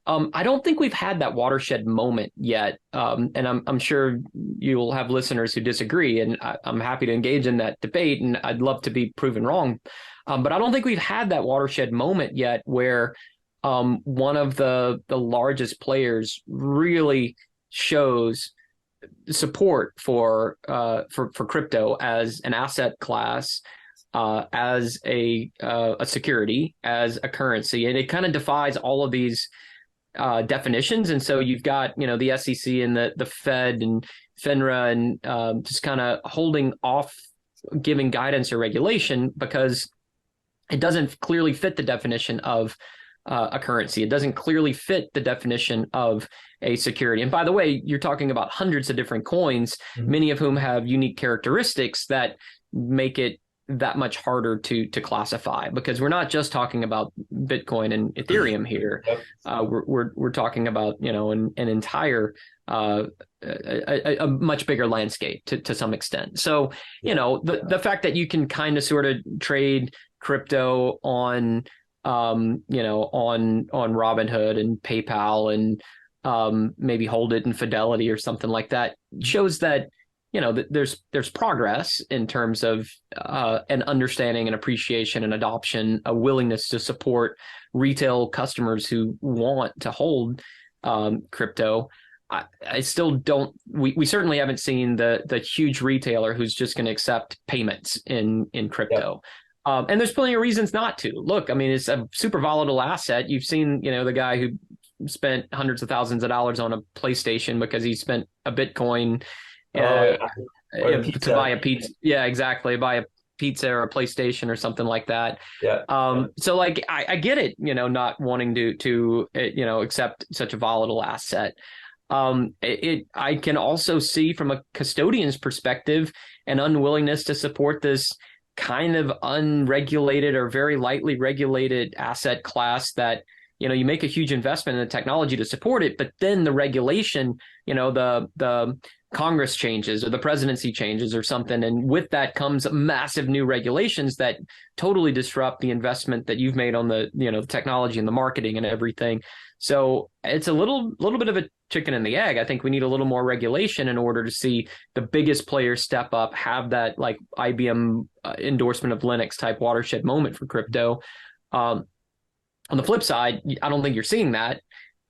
I don't think we've had that watershed moment yet, and I'm sure you'll have listeners who disagree, and I'm happy to engage in that debate, and I'd love to be proven wrong. But I don't think we've had that watershed moment yet where one of the largest players really shows support for crypto as an asset class, as a security, as a currency, and it kind of defies all of these definitions. And so you've got the SEC and the Fed and FINRA and just kind of holding off giving guidance or regulation because it doesn't clearly fit the definition of a currency. It doesn't clearly fit the definition of a security. And by the way, you're talking about hundreds of different coins, many of whom have unique characteristics that make it that much harder to classify, because we're not just talking about Bitcoin and Ethereum here. We're talking about an entire a much bigger landscape to some extent. So the fact that you can kind of sort of trade crypto on Robinhood and PayPal and maybe hold it in Fidelity or something like that shows that there's progress in terms of an understanding and appreciation and adoption, a willingness to support retail customers who want to hold crypto. I still don't. We certainly haven't seen the huge retailer who's just going to accept payments in Yep. crypto. And there's plenty of reasons not to. Look, I mean, it's a super volatile asset. You've seen, the guy who spent hundreds of thousands of dollars on a PlayStation because he spent a Bitcoin Oh, uh, yeah. Or the to buy pizza. a pizza. Yeah, exactly. Buy a pizza or a PlayStation or something like that. Yeah. So like I get it, not wanting to accept such a volatile asset. I can also see from a custodian's perspective an unwillingness to support this kind of unregulated or very lightly regulated asset class that you make a huge investment in the technology to support it, but then the regulation, the Congress changes or the presidency changes or something, and with that comes massive new regulations that totally disrupt the investment that you've made on the technology and the marketing and everything. So it's a little bit of a chicken and the egg. I think we need a little more regulation in order to see the biggest players step up, have that like IBM endorsement of Linux type watershed moment for crypto. On the flip side, I don't think you're seeing that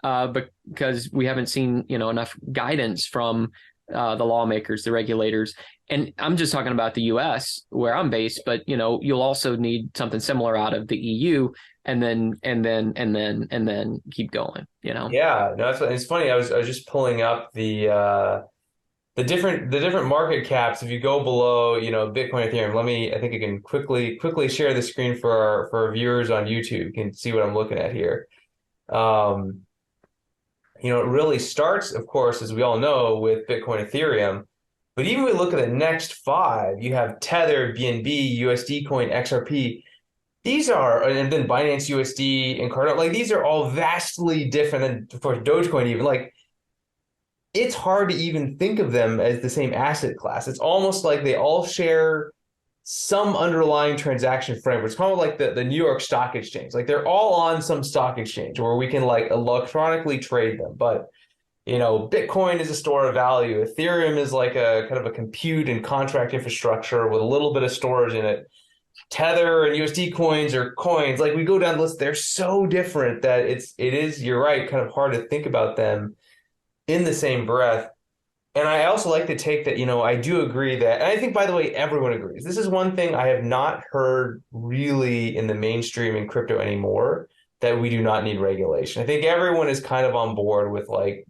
because we haven't seen enough guidance from the lawmakers, the regulators. And I'm just talking about the U.S. where I'm based, but you'll also need something similar out of the EU, and then keep going. Yeah, no, it's funny. I was just pulling up the different market caps. If you go below, Bitcoin, Ethereum, I think I can quickly share the screen for our viewers on YouTube. You can see what I'm looking at here. Um, it really starts, of course, as we all know, with Bitcoin, Ethereum. But even if we look at the next five, you have Tether, BNB, USD Coin, XRP. These are, and then Binance USD and Cardano, like these are all vastly different than for Dogecoin even. Like it's hard to even think of them as the same asset class. It's almost like they all share some underlying transaction framework. It's kind of like the New York Stock Exchange. Like they're all on some stock exchange where we can like electronically trade them. But Bitcoin is a store of value. Ethereum is like a kind of a compute and contract infrastructure with a little bit of storage in it. Tether and USD coins or coins, like we go down the list, they're so different that you're right, kind of hard to think about them in the same breath. And I also like to take that, I do agree that, and I think, by the way, everyone agrees. This is one thing I have not heard really in the mainstream in crypto anymore, that we do not need regulation. I think everyone is kind of on board with like,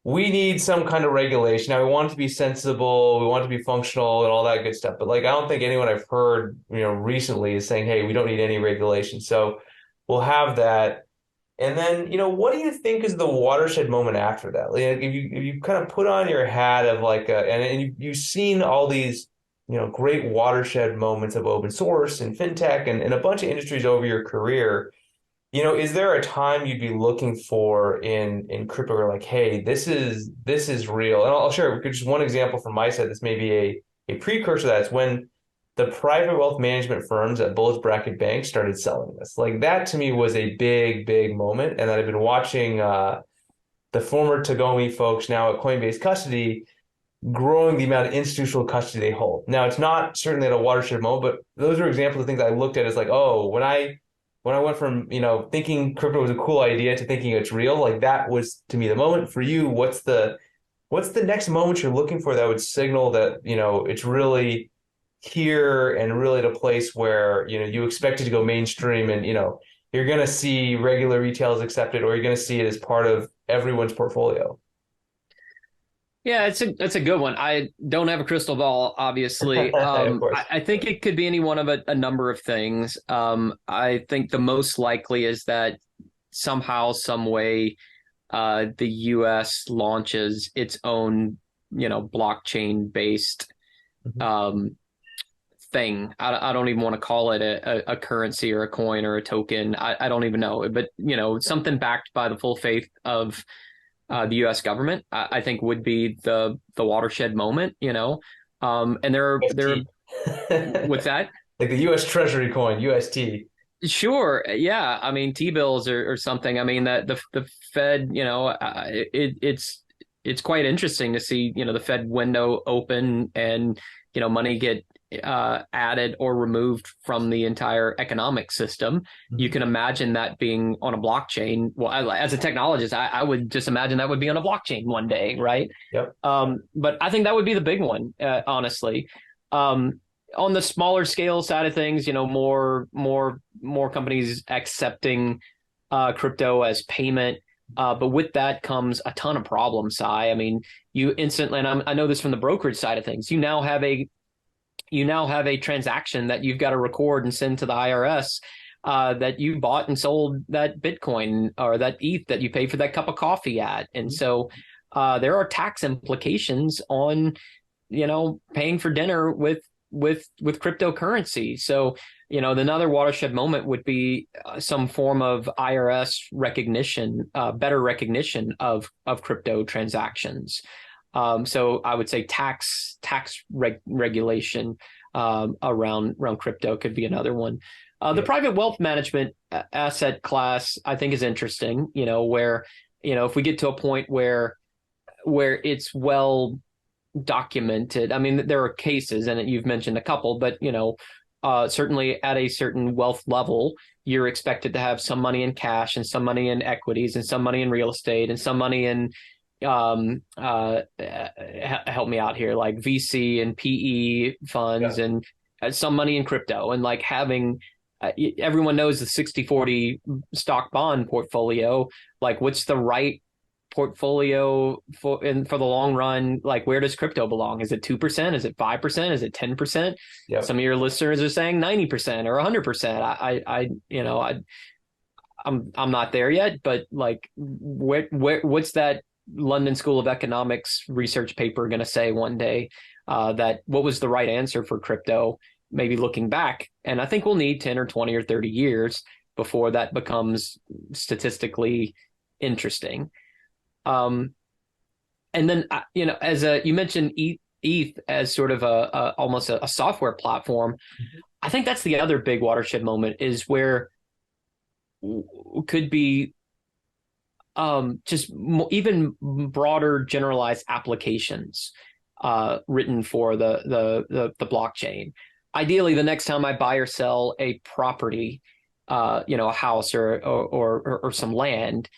we need some kind of regulation. Now, we want it to be sensible, we want it to be functional and all that good stuff. But like, I don't think anyone I've heard, recently is saying, hey, we don't need any regulation. So we'll have that. And then, what do you think is the watershed moment after that? Like, if you kind of put on your hat of like, and you've seen all these, great watershed moments of open source and fintech and a bunch of industries over your career, is there a time you'd be looking for in crypto where like, hey, this is real? And I'll share just one example from my side. This may be a precursor to that. It's when the private wealth management firms at bulge bracket banks started selling this. Like that to me was a big, big moment. And I've been watching the former Tagomi folks now at Coinbase Custody growing the amount of institutional custody they hold. Now it's not certainly at a watershed moment, but those are examples of things I looked at as like, oh, when I went from, thinking crypto was a cool idea to thinking it's real, like that was to me the moment. For you, what's the next moment you're looking for that would signal that, it's really here and really at a place where you expect it to go mainstream and you're going to see regular retailers accept it, or you're going to see it as part of everyone's portfolio? Yeah, it's a good one. I don't have a crystal ball, obviously. Of course. I think it could be any one of a number of things. I think the most likely is that somehow, some way, the U.S. launches its own, blockchain based Mhm. thing. I don't even want to call it a currency or a coin or a token. I don't even know, but something backed by the full faith of the U.S. government, I think would be the watershed moment. And there UST. with that. Like the U.S. Treasury coin, UST. Sure, yeah. I mean, T-bills or something. I mean that the Fed, it's quite interesting to see the Fed window open and money get added or removed from the entire economic system. You can imagine that being on a blockchain. Well, as a technologist, I would just imagine that would be on a blockchain one day, right? Yep. But I think that would be the big one, honestly. On the smaller scale side of things, more companies accepting crypto as payment. But with that comes a ton of problems, Si. I mean, you instantly, and I know this from the brokerage side of things, you now have a transaction that you've got to record and send to the IRS that you bought and sold that Bitcoin or that ETH that you paid for that cup of coffee at. And so there are tax implications on, paying for dinner with cryptocurrency. So, another watershed moment would be some form of IRS recognition, better recognition of crypto transactions. So I would say tax regulation around crypto could be another one. The private wealth management asset class, I think, is interesting. Where if we get to a point where it's well documented. I mean, there are cases, and you've mentioned a couple, but certainly at a certain wealth level, you're expected to have some money in cash and some money in equities and some money in real estate and some money in help me out here, like VC and PE funds and some money in crypto, and like having everyone knows the 60-40 stock bond portfolio, like what's the right portfolio for the long run? Like, where does crypto belong? Is it 2%? Is it 5%? Is it 10%? Some of your listeners are saying 90% or 100%. I'm not there yet, but like, what's that London School of Economics research paper going to say one day? That what was the right answer for crypto? Maybe looking back, and I think we'll need 10 or 20 or 30 years before that becomes statistically interesting. And then, as you mentioned ETH as sort of almost a software platform. I think that's the other big watershed moment, is where could be just even broader generalized applications written for the blockchain. Ideally, the next time I buy or sell a property, a house or some land,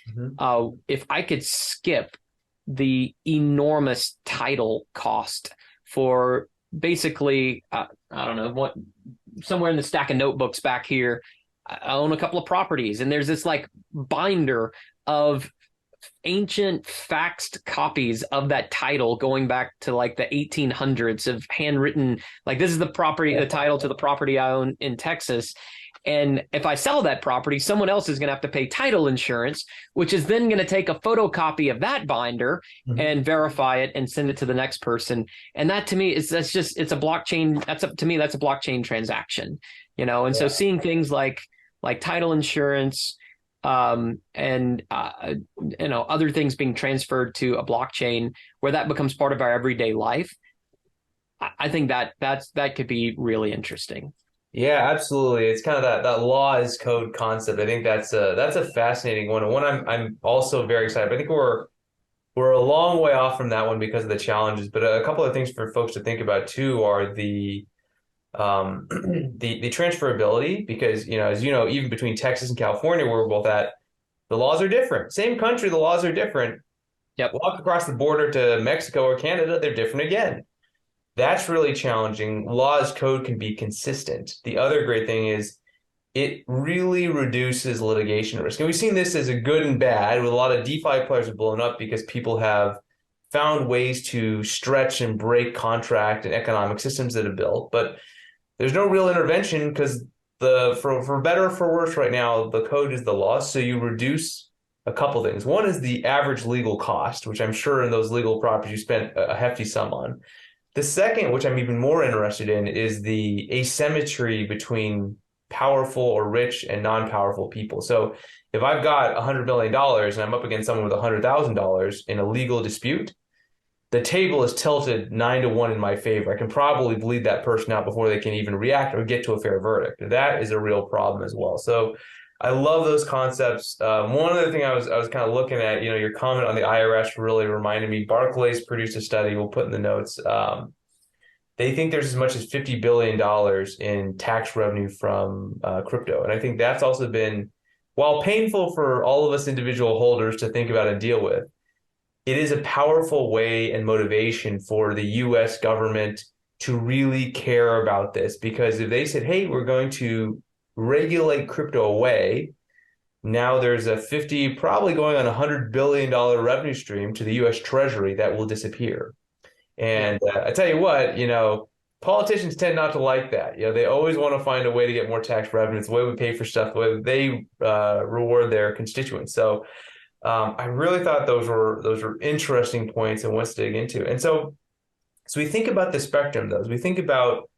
if I could skip the enormous title cost for basically, I don't know, what, somewhere in the stack of notebooks back here, I own a couple of properties, and there's this like binder of ancient faxed copies of that title going back to like the 1800s of handwritten, like, this is the property, the title to the property I own in Texas. And if I sell that property, someone else is going to have to pay title insurance, which is then going to take a photocopy of that binder and verify it and send it to the next person. And that, to me, it's a blockchain. To me, that's a blockchain transaction, And so seeing things like title insurance, and other things being transferred to a blockchain where that becomes part of our everyday life, I think that could be really interesting. Yeah, absolutely. It's kind of that law as code concept. I think that's a fascinating one. And one I'm also very excited. I think we're a long way off from that one because of the challenges. But a couple of things for folks to think about too are the transferability, because as even between Texas and California, where we're both at, the laws are different. Same country, the laws are different. Walk across the border to Mexico or Canada, they're different again. That's really challenging. Law as code can be consistent. The other great thing is it really reduces litigation risk. And we've seen this as a good and bad, with a lot of DeFi players have blown up because people have found ways to stretch and break contract and economic systems that are built. But there's no real intervention because for better or for worse right now, the code is the law. So you reduce a couple things. One is the average legal cost, which I'm sure in those legal properties you spent a hefty sum on. The second, which I'm even more interested in, is the asymmetry between powerful or rich and non-powerful people. So if I've got $100 million and I'm up against someone with $100,000 in a legal dispute, the table is tilted 9-1 in my favor. I can probably bleed that person out before they can even react or get to a fair verdict. That is a real problem as well. So I love those concepts. One other thing I was kind of looking at, your comment on the IRS really reminded me. Barclays produced a study we'll put in the notes. they think there's as much as $50 billion in tax revenue from crypto. And I think that's also been, while painful for all of us individual holders to think about and deal with, it is a powerful way and motivation for the US government to really care about this. Because if they said, hey, we're going to regulate crypto away, now there's a 50, probably going on $100 billion revenue stream to the US Treasury that will disappear. And I tell you what, politicians tend not to like that. They always want to find a way to get more tax revenue. It's the way we pay for stuff, the way they reward their constituents. So I really thought those were interesting points and what's to dig into. And so we think about the spectrum, though. As we think about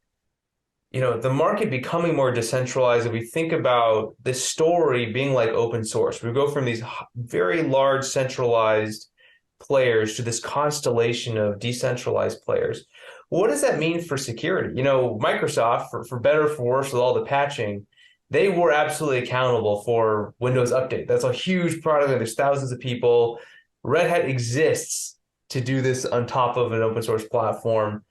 the market becoming more decentralized, and we think about this story being like open source. We go from these very large centralized players to this constellation of decentralized players. What does that mean for security? Microsoft, for better or for worse, with all the patching, they were absolutely accountable for Windows Update. That's a huge product. There's thousands of people. Red Hat exists to do this on top of an open source platform.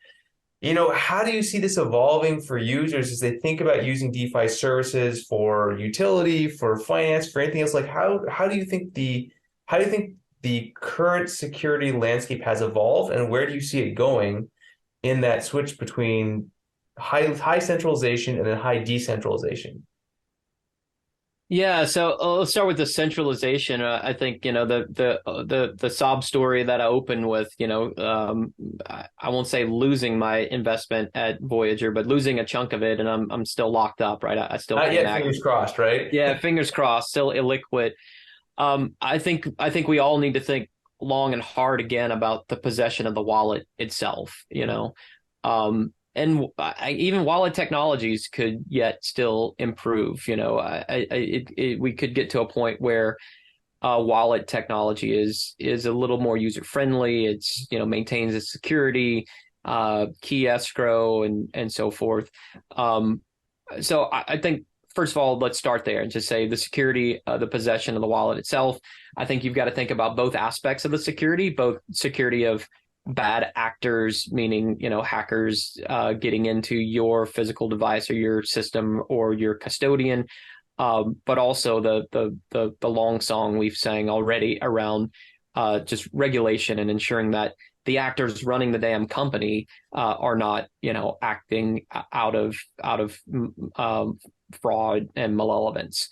How do you see this evolving for users as they think about using DeFi services for utility, for finance, for anything else? Like how do you think the current security landscape has evolved, and where do you see it going in that switch between high centralization and then high decentralization? Yeah, so let's start with the centralization. I think the sob story that I opened with. I won't say losing my investment at Voyager, but losing a chunk of it, and I'm still locked up, right? I still Not can't yet, fingers crossed, right? Yeah, fingers crossed, still illiquid. I think we all need to think long and hard again about the possession of the wallet itself. And even wallet technologies could yet still improve. We could get to a point where wallet technology is a little more user friendly. It's maintains its security, key escrow, and so forth. So I think, first of all, let's start there and just say the security, the possession of the wallet itself. I think you've got to think about both aspects of the security, both security of bad actors, meaning hackers getting into your physical device or your system or your custodian, but also the long song we've sang already around just regulation and ensuring that the actors running the damn company are not acting out of fraud and malevolence,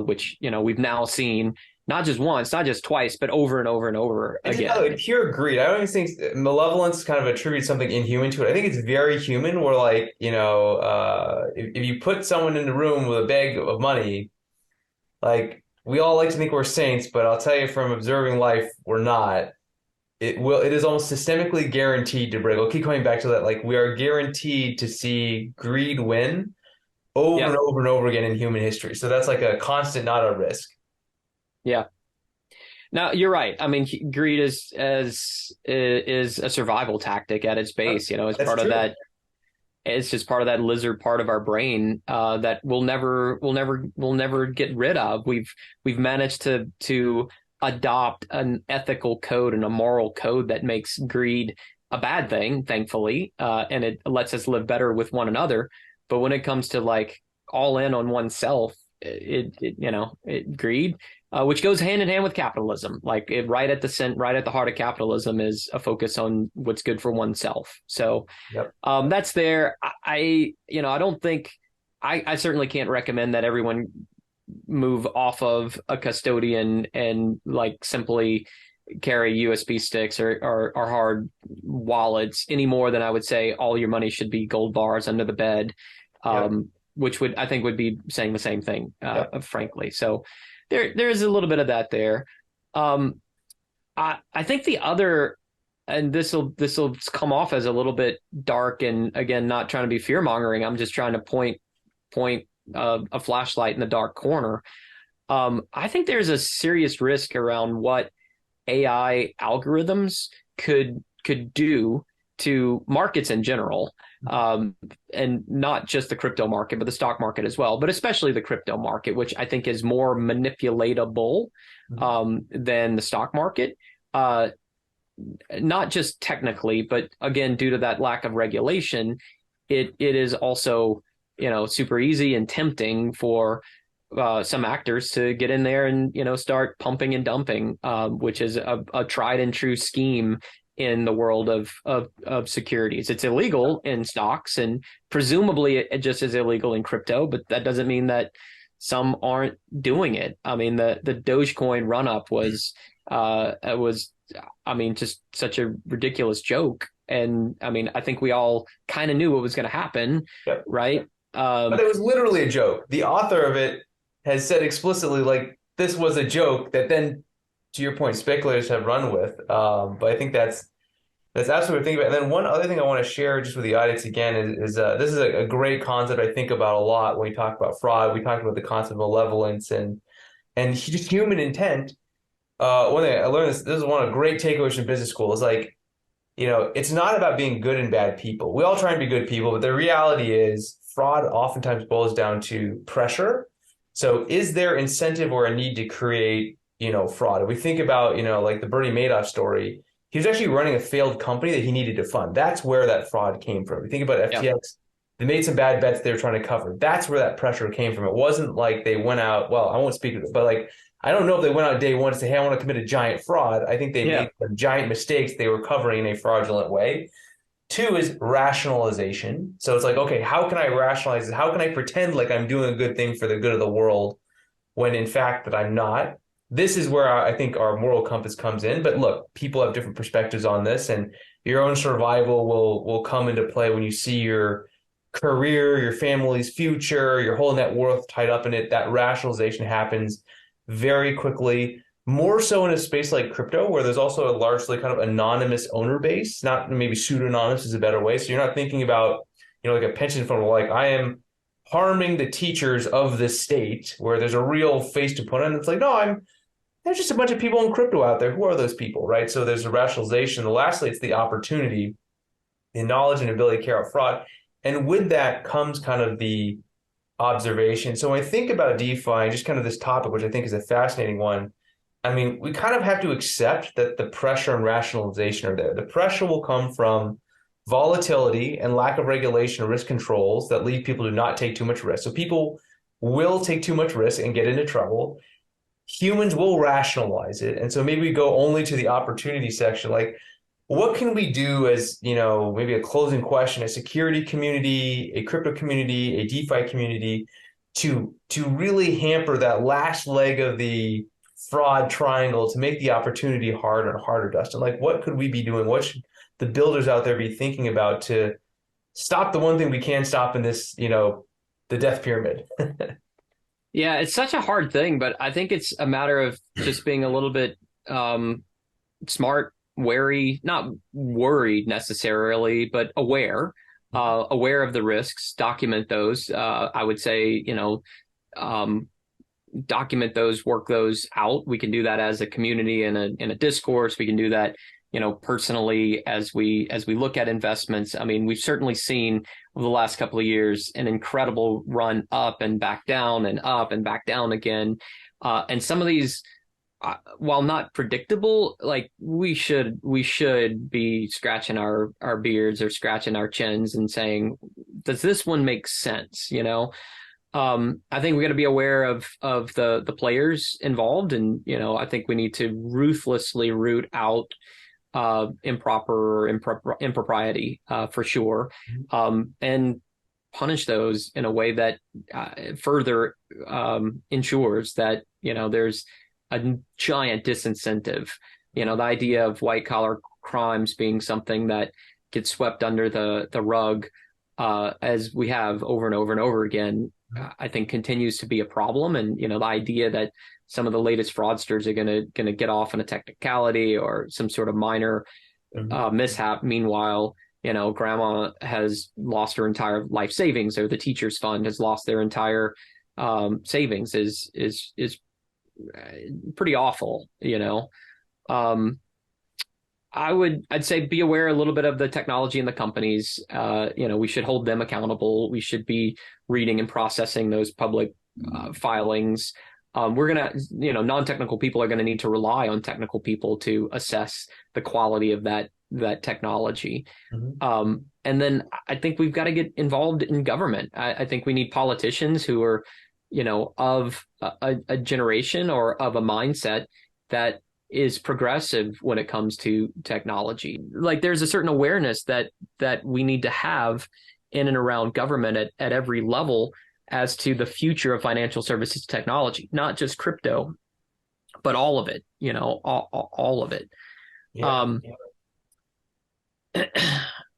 which we've now seen. Not just once, not just twice, but over and over and over again. It's pure greed. I don't even think malevolence kind of attributes something inhuman to it. I think it's very human. Where if you put someone in the room with a bag of money, like we all like to think we're saints, but I'll tell you from observing life, we're not. It is almost systemically guaranteed to break. I'll keep coming back to that. Like we are guaranteed to see greed win over and over and over again in human history. So that's like a constant, not a risk. Yeah. Now you're right. I mean, greed is a survival tactic at its base. It's part of that. It's just part of that lizard part of our brain that we'll never get rid of. We've managed to adopt an ethical code and a moral code that makes greed a bad thing, thankfully, and it lets us live better with one another. But when it comes to like all in on oneself, greed. Which goes hand in hand with capitalism. Like right at the heart of capitalism is a focus on what's good for oneself. So that's there. I don't think I certainly can't recommend that everyone move off of a custodian and like simply carry USB sticks or hard wallets any more than I would say all your money should be gold bars under the bed, which I think would be saying the same thing, frankly. So there is a little bit of that there. I think the other, and this will come off as a little bit dark, and again, not trying to be fear mongering. I'm just trying to point a flashlight in the dark corner. I think there's a serious risk around what AI algorithms could do to markets in general, and not just the crypto market, but the stock market as well, but especially the crypto market, which I think is more manipulatable than the stock market. not just technically, but again, due to that lack of regulation, it is also, super easy and tempting for some actors to get in there and, start pumping and dumping, which is a tried and true scheme in the world of securities. It's illegal in stocks, and presumably it just is illegal in crypto, but that doesn't mean that some aren't doing it. I mean, the Dogecoin run up was just such a ridiculous joke. And I mean, I think we all kind of knew what was going to happen, Yep. right? But it was literally a joke. The author of it has said explicitly, like, this was a joke that then, to your point, speculators have run with. But I think that's absolutely what I think about. And then one other thing I want to share just with the audience again is this is a great concept I think about a lot when we talk about fraud. We talk about the concept of malevolence and just human intent. One thing I learned, this is one of the great takeaways from business school, is like, it's not about being good and bad people. We all try and be good people, but the reality is fraud oftentimes boils down to pressure. So is there incentive or a need to create, fraud? If we think about, like the Bernie Madoff story, he was actually running a failed company that he needed to fund. That's where that fraud came from. If you think about FTX, Yep. they made some bad bets they were trying to cover. That's where that pressure came from. It wasn't like they went out, well, I won't speak of it, but like, I don't know if they went out day one to say, hey, I want to commit a giant fraud. I think they Yeah. made some giant mistakes they were covering in a fraudulent way. Two is rationalization. So it's like, okay, how can I rationalize this? How can I pretend like I'm doing a good thing for the good of the world when in fact that I'm not? This is where I think our moral compass comes in. But look, people have different perspectives on this, and your own survival will come into play when you see your career, your family's future, your whole net worth tied up in it. That rationalization happens very quickly, more so in a space like crypto, where there's also a largely kind of anonymous owner base, not maybe pseudonymous is a better way. So you're not thinking about, like a pension fund, like I am harming the teachers of this state, where there's a real face to put on. It's like, no, there's just a bunch of people in crypto out there. Who are those people, right? So there's a rationalization. And lastly, it's the opportunity, the knowledge and ability to carry out fraud. And with that comes kind of the observation. So when I think about DeFi, just kind of this topic, which I think is a fascinating one, I mean, we kind of have to accept that the pressure and rationalization are there. The pressure will come from volatility and lack of regulation and risk controls that lead people to not take too much risk. So people will take too much risk and get into trouble. Humans will rationalize it. And so maybe we go only to the opportunity section. Like, what can we do as, maybe a closing question, a security community, a crypto community, a DeFi community, to really hamper that last leg of the fraud triangle to make the opportunity harder and harder, Dustin? Like, what could we be doing? What should the builders out there be thinking about to stop the one thing we can stop in this, the death pyramid? Yeah, it's such a hard thing, but I think it's a matter of just being a little bit smart, wary, not worried necessarily, but aware of the risks, document those. I would say, document those, work those out. We can do that as a community in a discourse. We can do that, personally as we look at investments. I mean, we've certainly seen over the last couple of years an incredible run up and back down and up and back down again. And some of these, while not predictable, like we should be scratching our beards or scratching our chins and saying, does this one make sense? I think we got to be aware of the players involved, and I think we need to ruthlessly root out impropriety for sure, and punish those in a way that further ensures that there's a giant disincentive. The idea of white collar crimes being something that gets swept under the rug, as we have over and over and over again, I think continues to be a problem. And the idea that some of the latest fraudsters are gonna get off on a technicality or some sort of minor mishap. Meanwhile, grandma has lost her entire life savings, or the teacher's fund has lost their entire savings is pretty awful. I'd say be aware a little bit of the technology and the companies. We should hold them accountable. We should be reading and processing those public filings. we're going to, non-technical people are going to need to rely on technical people to assess the quality of that technology. And then I think we've got to get involved in government. I think we need politicians who are, of a generation or of a mindset that is progressive when it comes to technology. Like there's a certain awareness that we need to have in and around government at every level as to the future of financial services technology, not just crypto, but all of it, all of it. Yeah.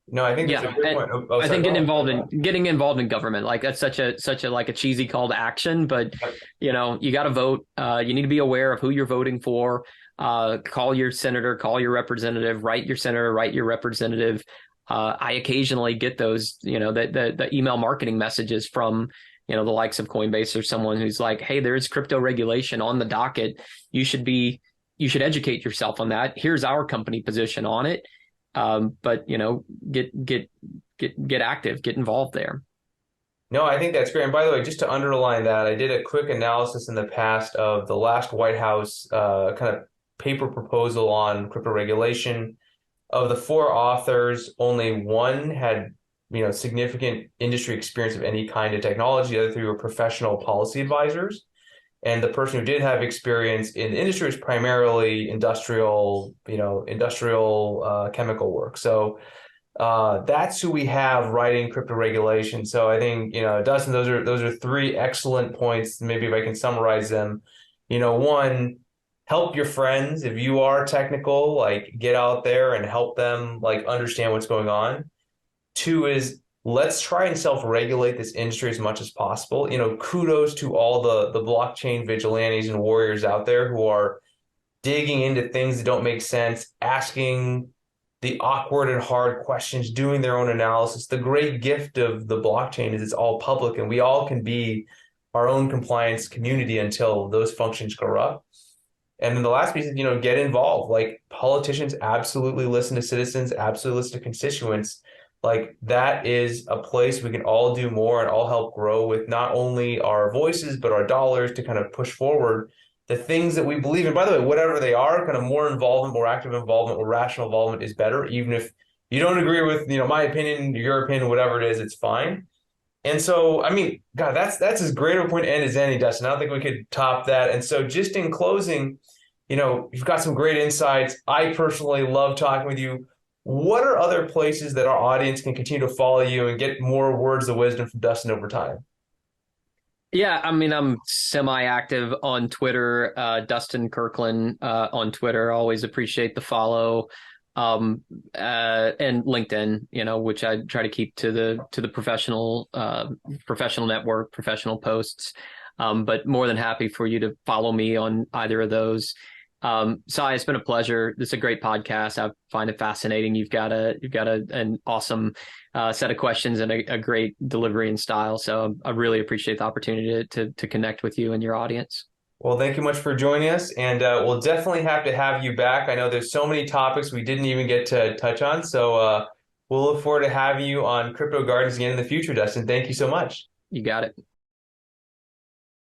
No, I think that's a great point. I think getting involved in government, like that's such a like a cheesy call to action, but you got to vote. You need to be aware of who you're voting for. Call your senator, call your representative, write your senator, write your representative. I occasionally get those, the email marketing messages from, the likes of Coinbase or someone who's like, hey, there's crypto regulation on the docket. You should educate yourself on that. Here's our company position on it. But get active, get involved there. No, I think that's great. And by the way, just to underline that, I did a quick analysis in the past of the last White House kind of paper proposal on crypto regulation. Of the 4 authors, only one had, significant industry experience of any kind of technology. The other 3 were professional policy advisors. And the person who did have experience in the industry was primarily industrial chemical work. So that's who we have writing crypto regulation. So I think, Dustin, those are 3 excellent points. Maybe if I can summarize them, one, help your friends. If you are technical, like get out there and help them like understand what's going on. 2 is let's try and self-regulate this industry as much as possible. Kudos to all the blockchain vigilantes and warriors out there who are digging into things that don't make sense, asking the awkward and hard questions, doing their own analysis. The great gift of the blockchain is it's all public and we all can be our own compliance community until those functions corrupt. And then the last piece is, get involved. Like politicians absolutely listen to citizens, absolutely listen to constituents. Like that is a place we can all do more and all help grow with not only our voices, but our dollars to kind of push forward the things that we believe in. By the way, whatever they are, kind of more involvement, more active involvement, more rational involvement is better. Even if you don't agree with, my opinion, your opinion, whatever it is, it's fine. And so, I mean, God, that's as great of a point to end as any, Dustin. I don't think we could top that. And so just in closing, you've got some great insights. I personally love talking with you. What are other places that our audience can continue to follow you and get more words of wisdom from Dustin over time? Yeah, I mean, I'm semi-active on Twitter, Dustin Kirkland on Twitter. Always appreciate the follow. And LinkedIn, which I try to keep to the professional network, professional posts. But more than happy for you to follow me on either of those. Sai, it's been a pleasure. This is a great podcast. I find it fascinating. You've got an awesome set of questions and a great delivery and style. So I really appreciate the opportunity to connect with you and your audience. Well, thank you much for joining us, and we'll definitely have to have you back. I know there's so many topics we didn't even get to touch on, so we'll look forward to having you on Crypto Gardens again in the future, Dustin. Thank you so much. You got it.